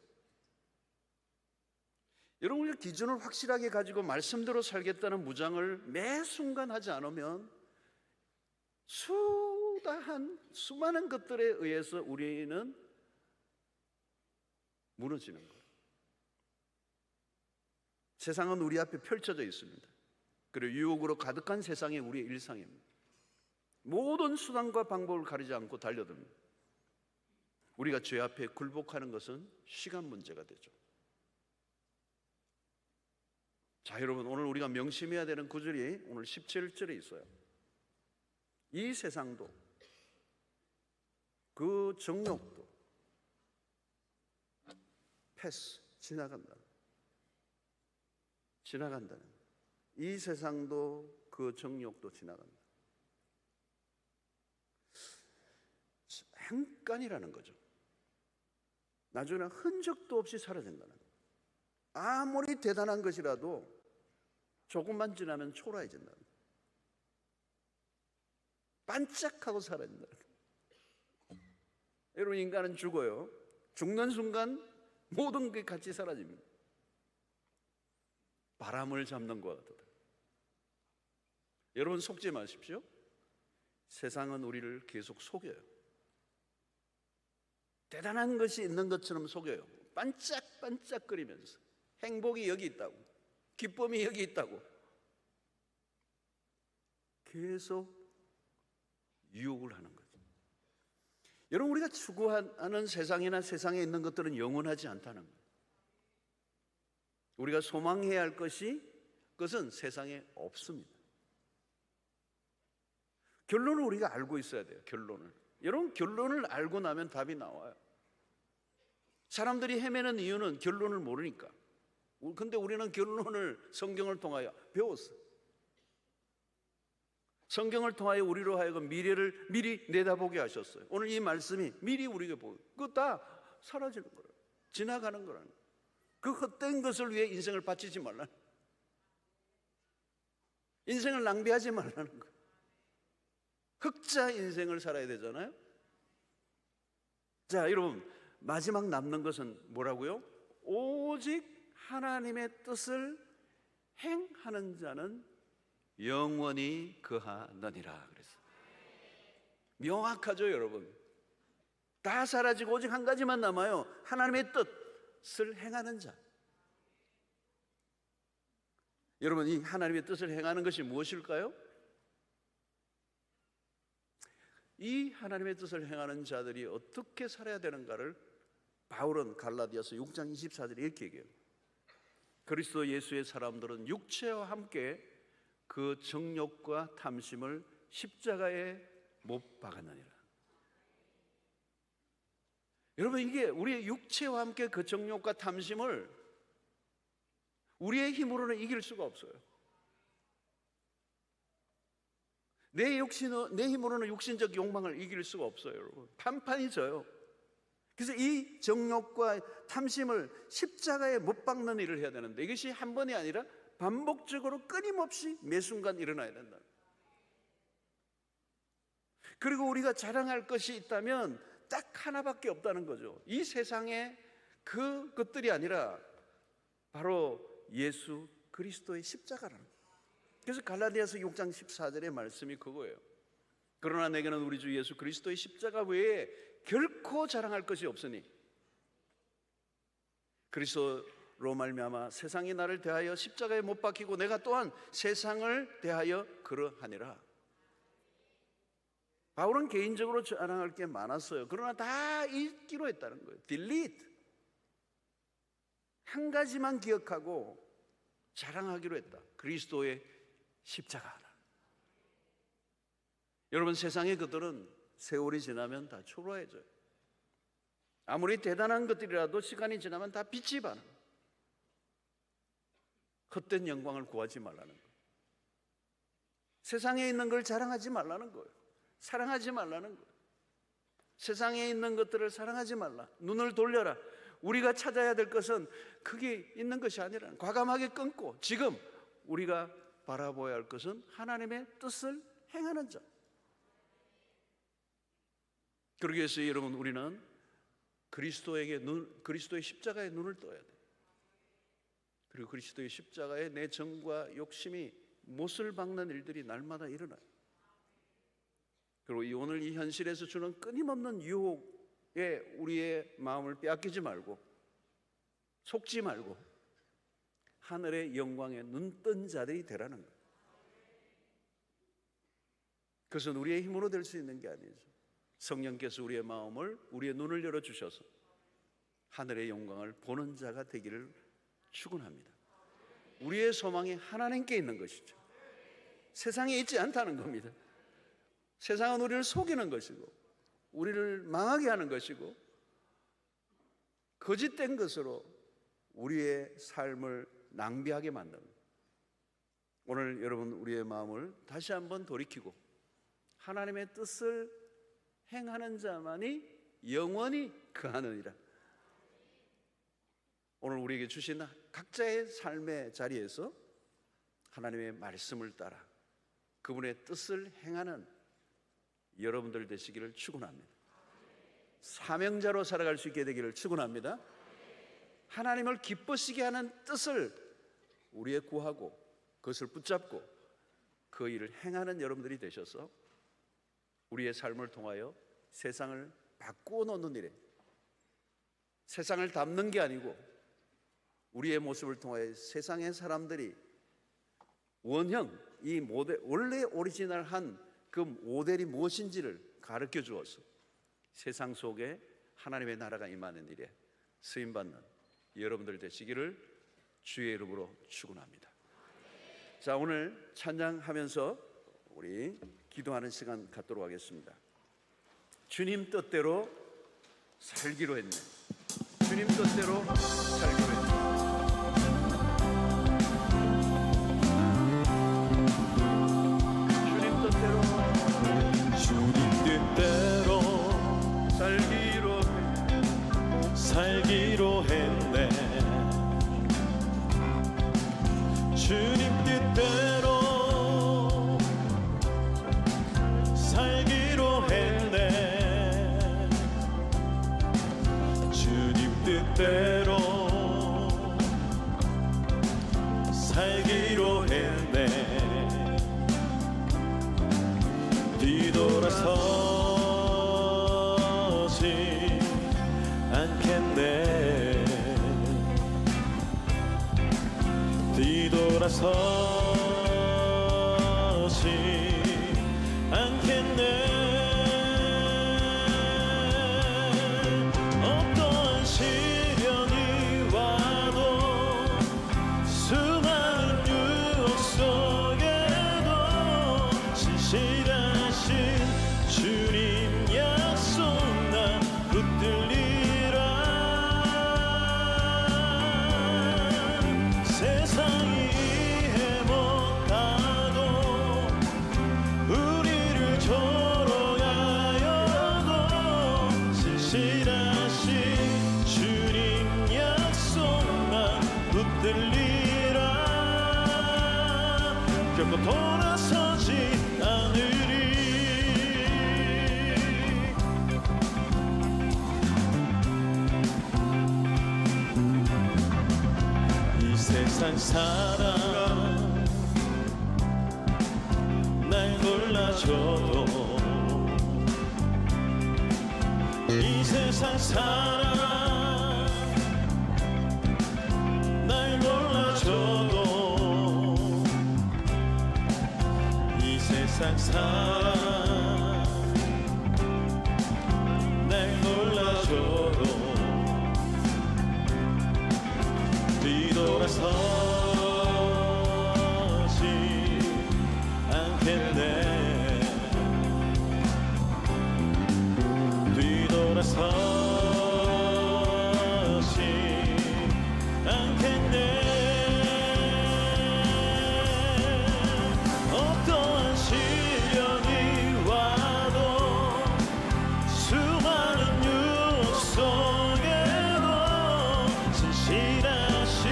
여러분, 우리가 기준을 확실하게 가지고 말씀대로 살겠다는 무장을 매 순간 하지 않으면 수많은 것들에 의해서 우리는 무너지는 거예요. 세상은 우리 앞에 펼쳐져 있습니다. 그리고 유혹으로 가득한 세상이 우리의 일상입니다. 모든 수단과 방법을 가리지 않고 달려듭니다. 우리가 죄 앞에 굴복하는 것은 시간 문제가 되죠. 자, 여러분, 오늘 우리가 명심해야 되는 구절이 오늘 17절에 있어요. 이 세상도 그 정욕도 패스, 지나간다는 이 세상도 그 정욕도 지나간다. 한간이라는 거죠. 나중에 흔적도 없이 사라진다는 거예요. 아무리 대단한 것이라도 조금만 지나면 초라해진다는 거예요. 반짝하고 사라진다는 거예요. 여러분, 인간은 죽어요. 죽는 순간 모든 게 같이 사라집니다. 바람을 잡는 것 같다. 여러분, 속지 마십시오. 세상은 우리를 계속 속여요. 대단한 것이 있는 것처럼 속여요. 반짝반짝거리면서 행복이 여기 있다고, 기쁨이 여기 있다고 계속 유혹을 하는 거죠. 여러분, 우리가 추구하는 세상이나 세상에 있는 것들은 영원하지 않다는 거예요. 우리가 소망해야 할 그것은 세상에 없습니다. 결론을 우리가 알고 있어야 돼요. 결론을. 여러분, 결론을 알고 나면 답이 나와요. 사람들이 헤매는 이유는 결론을 모르니까. 근데 우리는 결론을 성경을 통하여 배웠어요. 성경을 통하여 우리로 하여금 미래를 미리 내다보게 하셨어요. 오늘 이 말씀이 미리 우리에게 보여요. 그거 다 사라지는 거예요. 지나가는 거라는 거예요. 그 헛된 것을 위해 인생을 바치지 말라는 거예요. 인생을 낭비하지 말라는 거예요. 흑자 인생을 살아야 되잖아요. 자, 여러분, 마지막 남는 것은 뭐라고요? 오직 하나님의 뜻을 행하는 자는 영원히 거하느니라 그랬어요. 명확하죠, 여러분? 다 사라지고 오직 한 가지만 남아요. 하나님의 뜻을 행하는 자. 여러분, 이 하나님의 뜻을 행하는 것이 무엇일까요? 이 하나님의 뜻을 행하는 자들이 어떻게 살아야 되는가를 바울은 갈라디아서 6장 24절에 이렇게 얘기해요. 그리스도 예수의 사람들은 육체와 함께 그 정욕과 탐심을 십자가에 못 박았느니라. 여러분, 이게 우리의 육체와 함께 그 정욕과 탐심을 우리의 힘으로는 이길 수가 없어요. 내 힘으로는 육신적 욕망을 이길 수가 없어요, 여러분. 판판이 져요. 그래서 이 정욕과 탐심을 십자가에 못 박는 일을 해야 되는데, 이것이 한 번이 아니라 반복적으로 끊임없이 매 순간 일어나야 된다. 그리고 우리가 자랑할 것이 있다면 딱 하나밖에 없다는 거죠. 이 세상에 그것들이 아니라 바로 예수 그리스도의 십자가라는 거예요. 그래서 갈라디아서 6장 14절의 말씀이 그거예요. 그러나 내게는 우리 주 예수 그리스도의 십자가 외에 결코 자랑할 것이 없으니 그리스도로 말미암아 세상이 나를 대하여 십자가에 못 박히고 내가 또한 세상을 대하여 그러하니라. 바울은 개인적으로 자랑할 게 많았어요. 그러나 다 잊기로 했다는 거예요. delete. 한 가지만 기억하고 자랑하기로 했다. 그리스도의 십자가 하나. 여러분, 세상의 것들은 세월이 지나면 다 초라해져요. 아무리 대단한 것들이라도 시간이 지나면 다 빛이 바는 거예요. 헛된 영광을 구하지 말라는 거예요. 세상에 있는 걸 자랑하지 말라는 거예요. 사랑하지 말라는 거예요. 세상에 있는 것들을 사랑하지 말라. 눈을 돌려라. 우리가 찾아야 될 것은 그게 있는 것이 아니라 과감하게 끊고 지금 우리가 바라보아야 할 것은 하나님의 뜻을 행하는 자. 그러기 위해서 여러분, 우리는 그리스도의 십자가에 눈을 떠야 돼요. 그리고 그리스도의 십자가에 내 정과 욕심이 못을 박는 일들이 날마다 일어나요. 그리고 오늘 이 현실에서 주는 끊임없는 유혹에 우리의 마음을 빼앗기지 말고 속지 말고 하늘의 영광에 눈뜬 자들이 되라는 거예요. 그것은 우리의 힘으로 될 수 있는 게 아니죠. 성령께서 우리의 마음을, 우리의 눈을 열어주셔서 하늘의 영광을 보는 자가 되기를 축원합니다. 우리의 소망이 하나님께 있는 것이죠. 세상에 있지 않다는 겁니다. 세상은 우리를 속이는 것이고 우리를 망하게 하는 것이고 거짓된 것으로 우리의 삶을 낭비하게 만듭니다. 오늘 여러분, 우리의 마음을 다시 한번 돌이키고 하나님의 뜻을 행하는 자만이 영원히 거하느니라. 오늘 우리에게 주신 각자의 삶의 자리에서 하나님의 말씀을 따라 그분의 뜻을 행하는 여러분들 되시기를 축원합니다. 사명자로 살아갈 수 있게 되기를 축원합니다. 하나님을 기쁘시게 하는 뜻을 우리의 구하고 그것을 붙잡고 그 일을 행하는 여러분들이 되셔서 우리의 삶을 통하여 세상을 바꾸어 놓는 일에, 세상을 담는 게 아니고 우리의 모습을 통하여 세상의 사람들이 원형, 이 모델, 원래 오리지널한 그 모델이 무엇인지를 가르쳐 주어서 세상 속에 하나님의 나라가 임하는 일에 쓰임받는 여러분들 되시기를 주의 이름으로 축원합니다. 자, 오늘 찬양하면서 우리 기도하는 시간 갖도록 하겠습니다. 주님 뜻대로 살기로 했네. 주님 뜻대로 살기로 했네. 살기로 했네. 주님 뜻대로 살기로 했네. 주님 뜻대로 살기로 했네. 뒤돌아서지 않겠네. 뒤돌아 뒤돌아서지 않겠네. 어떠한 시련이 와도 수많은 유혹 속에도 신실하신 주님 약속 난 붙들리라. 세상이 이해 못하고 우리를 조롱하여도 신실하신 주님 약속만 붙들리라. 결코 돌아서지 않으리. 이 세상 사람 날 놀라줘도 이 세상 사람 날 놀라줘도 이 세상 사람 날 놀라줘도 뒤돌아서지 않겠네. 뒤돌아서지 않겠네. 어떠한 시련이 와도 수많은 유혹 속에도 신실하신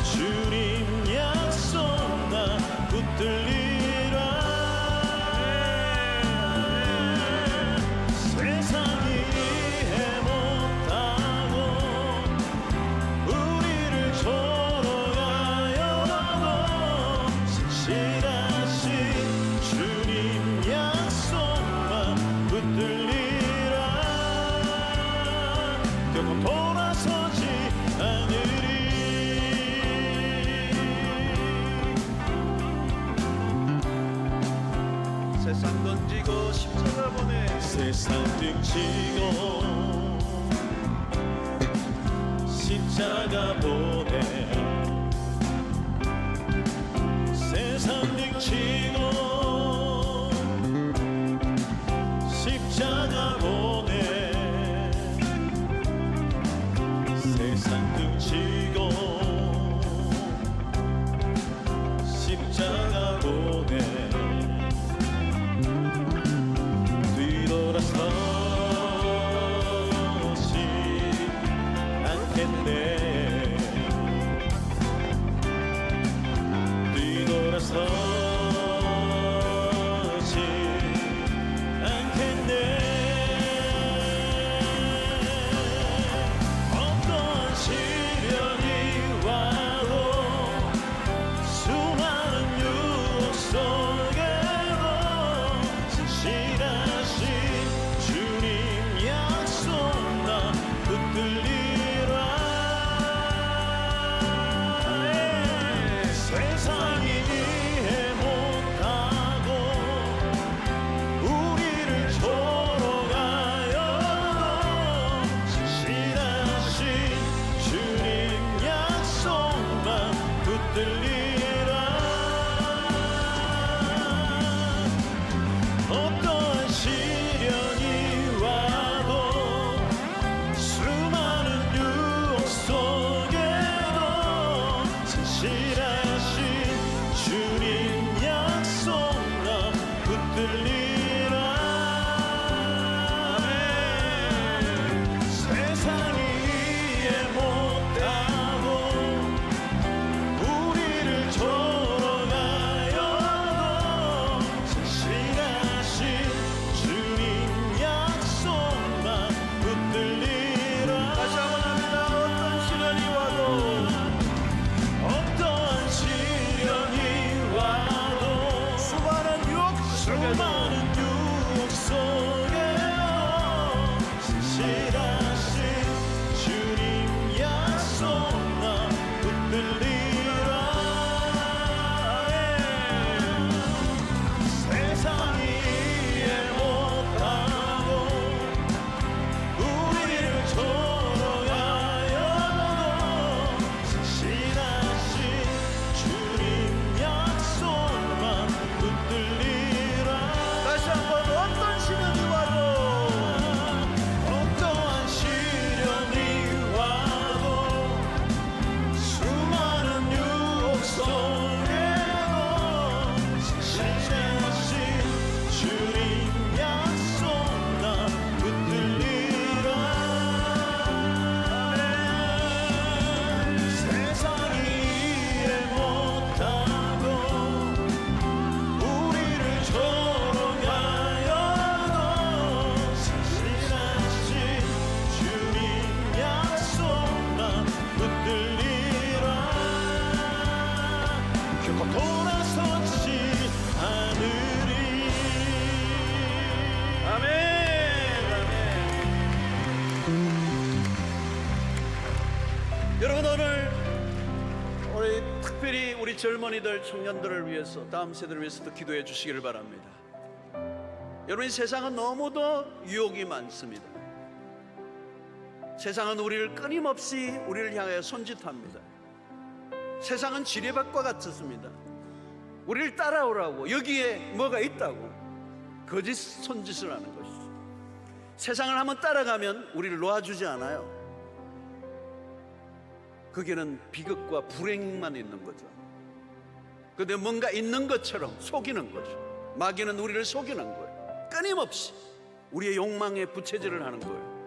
주님 약속 나 붙들리라. 세상이 이해 못하고 우리를 조롱하여도 신실하신 주님 약속만 붙들리라. 결코 돌아서지 않으리. 세상 던지고 십자가 보내 세상 등지고 십자가 보내. 세상 등지고 십자가 보내. 세상 등지고 십자가 보내. 뒤돌아서지 않겠네. 뒤돌아서지 않겠네. 어떠한 시련이 와도 수많은 유혹 속에도 신실하신 주님 약속 나 붙들리라. 세상이 이해 못하고 우리를 조롱하여도 신실하신 주님 약속만 붙들리라. 어떠한 시련이 와도 수많은 유혹 속에도 신실하신 주님 약속나 붙들리라. 세상이 이해 못하고 우리를 조롱하여도 신실하신 주님 약속만 붙들리라. 다시 한번 합니다. 어떤 시련이 와도 어떠한 곧 돌아서지 않으리. 아멘, 아멘. 여러분, 오늘 우리 특별히 우리 젊은이들, 청년들을 위해서, 다음 세대를 위해서도 기도해 주시기를 바랍니다. 여러분, 이 세상은 너무도 유혹이 많습니다. 세상은 우리를 끊임없이 우리를 향하여 손짓합니다. 세상은 지뢰밭과 같습니다. 우리를 따라오라고, 여기에 뭐가 있다고 거짓 손짓을 하는 것이죠. 세상을 한번 따라가면 우리를 놓아주지 않아요. 거기는 비극과 불행만 있는 거죠. 그런데 뭔가 있는 것처럼 속이는 거죠. 마귀는 우리를 속이는 거예요. 끊임없이 우리의 욕망에 부채질을 하는 거예요.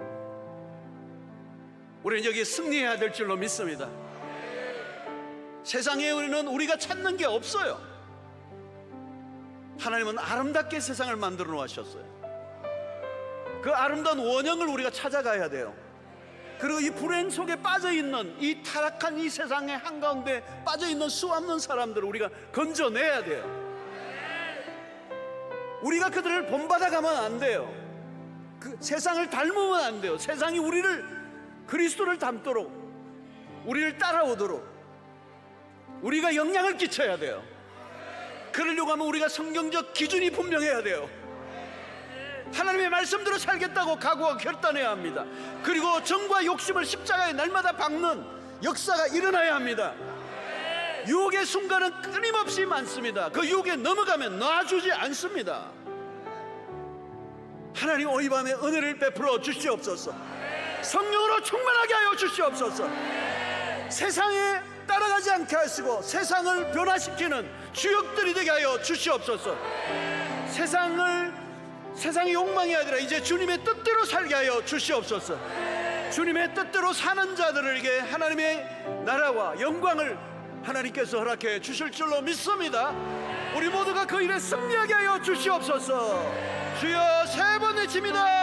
우리는 여기에 승리해야 될 줄로 믿습니다. 세상에 우리는 우리가 찾는 게 없어요. 하나님은 아름답게 세상을 만들어 놓으셨어요. 그 아름다운 원형을 우리가 찾아가야 돼요. 그리고 이 불행 속에 빠져있는, 이 타락한 이 세상의 한가운데 빠져있는 수없는 사람들을 우리가 건져내야 돼요. 우리가 그들을 본받아가면 안 돼요. 그 세상을 닮으면 안 돼요. 세상이 우리를, 그리스도를 닮도록, 우리를 따라오도록 우리가 영향을 끼쳐야 돼요. 그러려고 하면 우리가 성경적 기준이 분명해야 돼요. 하나님의 말씀대로 살겠다고 각오하고 결단해야 합니다. 그리고 정과 욕심을 십자가에 날마다 박는 역사가 일어나야 합니다. 유혹의 순간은 끊임없이 많습니다. 그 유혹에 넘어가면 놔주지 않습니다. 하나님, 오이 밤에 은혜를 베풀어 주시옵소서. 성령으로 충만하게 하여 주시옵소서. 세상에 따라가지 않게 하시고 세상을 변화시키는 주역들이 되게 하여 주시옵소서. 세상의 욕망이 아니라 이제 주님의 뜻대로 살게 하여 주시옵소서. 주님의 뜻대로 사는 자들에게 하나님의 나라와 영광을 하나님께서 허락해 주실 줄로 믿습니다. 우리 모두가 그 일에 승리하게 하여 주시옵소서. 주여, 세 번 외칩니다.